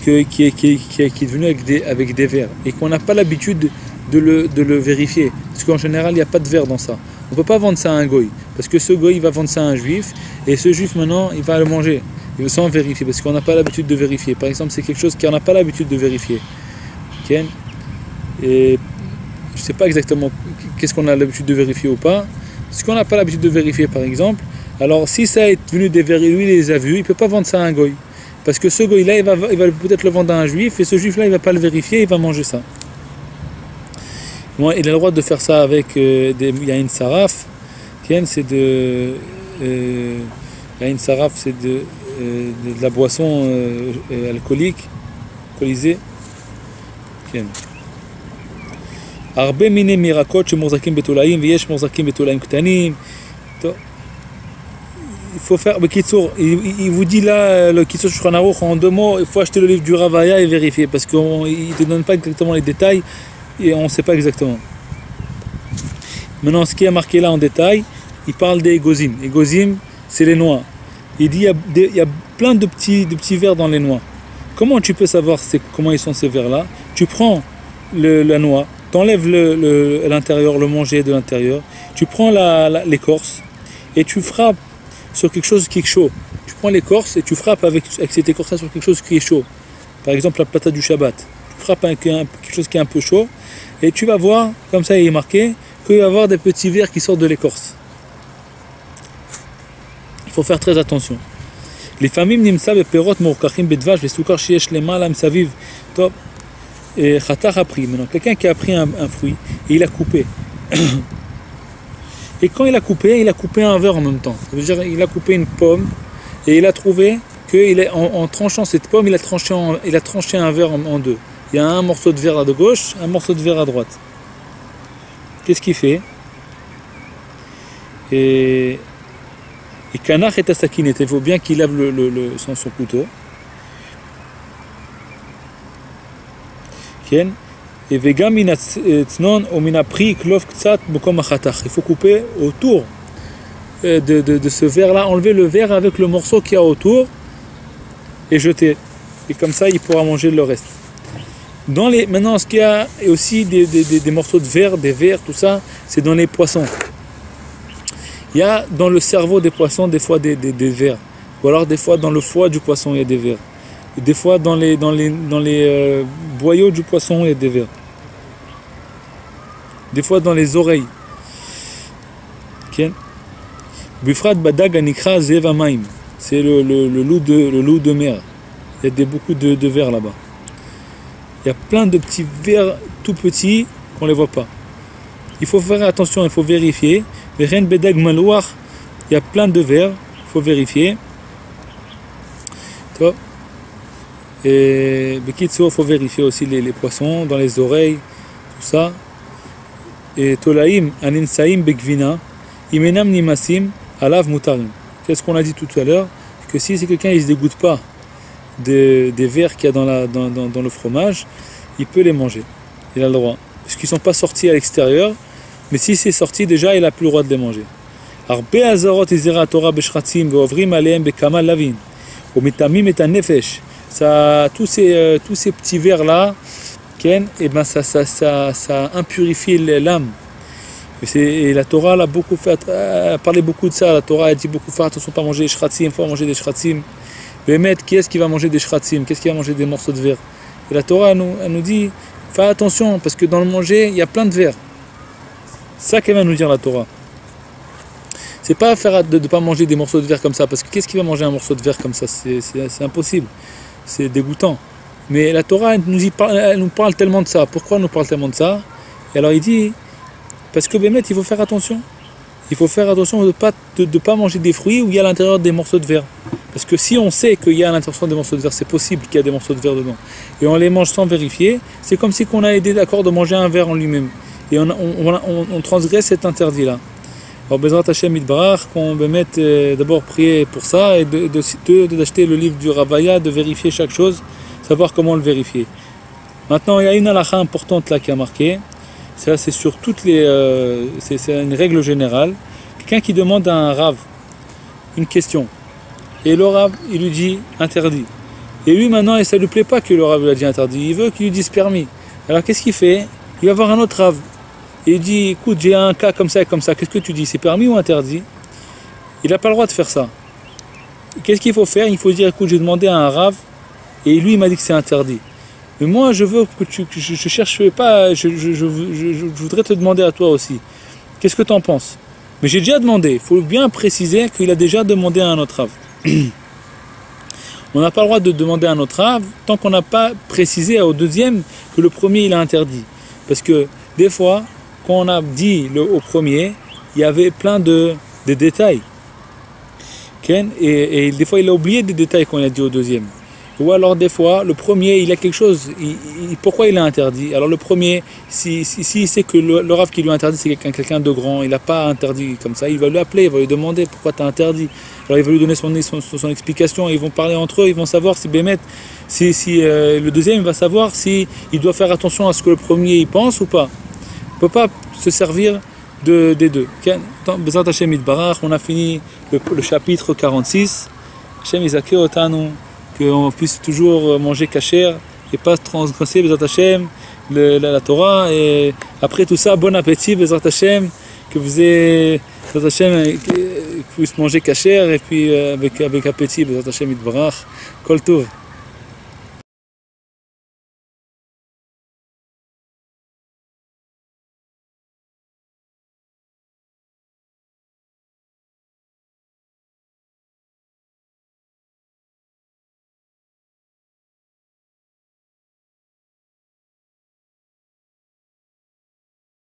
qui est devenue avec des verres et qu'on n'a pas l'habitude de le vérifier. Parce qu'en général, il n'y a pas de verre dans ça. On ne peut pas vendre ça à un goy. Parce que ce goy, il va vendre ça à un juif. Et ce juif, maintenant, il va le manger. Il veut sans vérifier. Parce qu'on n'a pas l'habitude de vérifier. Par exemple, c'est quelque chose qu'on n'a pas l'habitude de vérifier. Okay? Et je ne sais pas exactement qu'est-ce qu'on a l'habitude de vérifier ou pas. Ce qu'on n'a pas l'habitude de vérifier, par exemple. Alors, si ça est venu des verres et lui, il les a vus, il ne peut pas vendre ça à un goy. Parce que ce goy-là, il va peut-être le vendre à un juif. Et ce juif-là, il ne va pas le vérifier. Il va manger ça. Moi, il a le droit de faire ça avec des yain saraf. C'est de yain saraf, c'est de la boisson alcoolisée. הרבה מיני מירקות שמוחזקים בתולעים ויש מוחזקים בתולעים קטנים. Il faut faire, il vous dit là, le Kitzur Shulchan Aruch en 2 mots, il faut acheter le livre du Ravaya et vérifier parce qu'il ne te donne pas exactement les détails et on ne sait pas exactement. Maintenant, ce qui est marqué là en détail, il parle des gozim. Les gozim, c'est les noix. Il dit il y a plein de petits verres dans les noix. Comment tu peux savoir comment ils sont ces verres-là? Tu prends la noix, tu enlèves l'intérieur, le manger de l'intérieur, tu prends l'écorce et tu frappes sur quelque chose qui est chaud. Tu prends l'écorce et tu frappes avec cette écorce-là sur quelque chose qui est chaud. Par exemple, la plata du Shabbat. Tu frappes avec quelque chose qui est un peu chaud et tu vas voir, comme ça il est marqué, qu'il va y avoir des petits vers qui sortent de l'écorce. Il faut faire très attention. Les familles nimsa beperot mourkachim bedvash vesukar sheyesh lemalam saviv. Top. Et khatar a pris. Maintenant, quelqu'un qui a pris un fruit et il a coupé. Et quand il a coupé un verre en même temps. Ça veut dire il a coupé une pomme et il a trouvé qu'en tranchant cette pomme, il a tranché un verre en 2. Il y a un morceau de verre à de gauche, un morceau de verre à droite. Qu'est-ce qu'il fait? Et Kanach est à sakinette. Il faut bien qu'il lave son couteau. Et vegam min tznon ou min apri klof ktsat bekom achatach. Il faut couper autour de ce verre-là, enlever le verre avec le morceau qu'il y a autour et jeter. Et comme ça, il pourra manger le reste. Maintenant, ce qu'il y a aussi des morceaux de verre, des vers, tout ça, c'est dans les poissons. Il y a dans le cerveau des poissons des fois des vers. Ou alors des fois dans le foie du poisson il y a des vers. Et des fois dans les boyaux du poisson il y a des vers. Des fois dans les oreilles. Bifrat badag anikra zeva maim. C'est le loup de mer. Il y a beaucoup de vers là-bas. Il y a plein de petits vers tout petits qu'on ne les voit pas. Il faut faire attention, il faut vérifier. Il y a plein de vers, il faut vérifier. Et il faut vérifier aussi les poissons dans les oreilles, tout ça. Et Tolaim, Aninsaim, Begvina, Imenam Nimasim, Alav Mutarim. Qu'est-ce qu'on a dit tout à l'heure? Que si c'est quelqu'un qui ne se dégoûte pas des vers qu'il y a dans le fromage, il peut les manger. Il a le droit. Parce qu'ils ne sont pas sortis à l'extérieur. Mais si c'est sorti déjà, il n'a plus le droit de les manger. Arbe azarot izera Torah beshratzim ve'ovrim aleim bekamal lavin umitamim et nefesh. Ça, tous ces petits vers là, et ben ça impurifie l'âme. Et la Torah a parlé beaucoup de ça. La Torah a dit beaucoup faire attention, pas manger des shratzim, il faut manger des shratzim. Mais qui est-ce qui va manger des shratzim? Qu'est-ce qui va manger des morceaux de verre? Et la Torah elle nous dit, fais attention parce que dans le manger il y a plein de verre. C'est ça qu'elle va nous dire la Torah. C'est pas faire de ne pas manger des morceaux de verre comme ça, parce que qu'est-ce qui va manger un morceau de verre comme ça? C'est impossible. C'est dégoûtant. Mais la Torah elle nous parle tellement de ça. Pourquoi elle nous parle tellement de ça? Et alors il dit, parce que Bémet, il faut faire attention. Il faut faire attention de ne pas manger des fruits où il y a à l'intérieur des morceaux de verre. Parce que si on sait qu'il y a à l'intérieur des morceaux de verre, c'est possible qu'il y a des morceaux de verre dedans. Et on les mange sans vérifier, c'est comme si on a été d'accord de manger un verre en lui-même. Et on transgresse cet interdit-là. Alors, Bezrat Hashem Yitbarach, qu'on va mettre d'abord prier pour ça et d'acheter le livre du Ravaya, de vérifier chaque chose, savoir comment le vérifier. Maintenant, il y a une halakha importante là qui a marqué. Ça, c'est sur toutes les. C'est une règle générale. Quelqu'un qui demande à un Rav une question. Et le Rav, il lui dit interdit. Et lui, maintenant, ça ne lui plaît pas que le Rav lui a dit interdit. Il veut qu'il lui dise permis. Alors, qu'est-ce qu'il fait? Il va voir un autre Rav. Et il dit écoute, j'ai un cas comme ça et comme ça. Qu'est-ce que tu dis? C'est permis ou interdit? Il n'a pas le droit de faire ça. Qu'est-ce qu'il faut faire? Il faut dire écoute, j'ai demandé à un Rav. Et lui, il m'a dit que c'est interdit. Mais moi, je veux que je cherche pas, je voudrais te demander à toi aussi. Qu'est-ce que tu en penses? Mais j'ai déjà demandé. Il faut bien préciser qu'il a déjà demandé à un autre Rav. On n'a pas le droit de demander à un autre Rav tant qu'on n'a pas précisé au deuxième que le premier, il a interdit. Parce que des fois, quand on a dit au premier, il y avait plein de détails. Et des fois, il a oublié des détails qu'on a dit au deuxième. Ou alors des fois, le premier, il a quelque chose, pourquoi il a interdit? Alors le premier, si c'est que le Rav qui lui a interdit, c'est quelqu'un de grand, il n'a pas interdit comme ça, il va lui appeler, il va lui demander pourquoi tu as interdit. Alors il va lui donner son explication, ils vont parler entre eux, ils vont savoir si Bémet, le deuxième il va savoir si il doit faire attention à ce que le premier il pense ou pas. Il ne peut pas se servir des deux. Bezrat Hashem Yitbarach, on a fini le chapitre 46. Hashem Yizakeh Otanu, qu'on puisse toujours manger kasher et pas transgresser Bezrat Hashem la Torah. Et après tout ça, bon appétit Bezrat Hashem, que vous ayez Bezrat Hashem puisse manger kasher et puis avec appétit Bezrat Hashem Yitbarach. Kol Tov.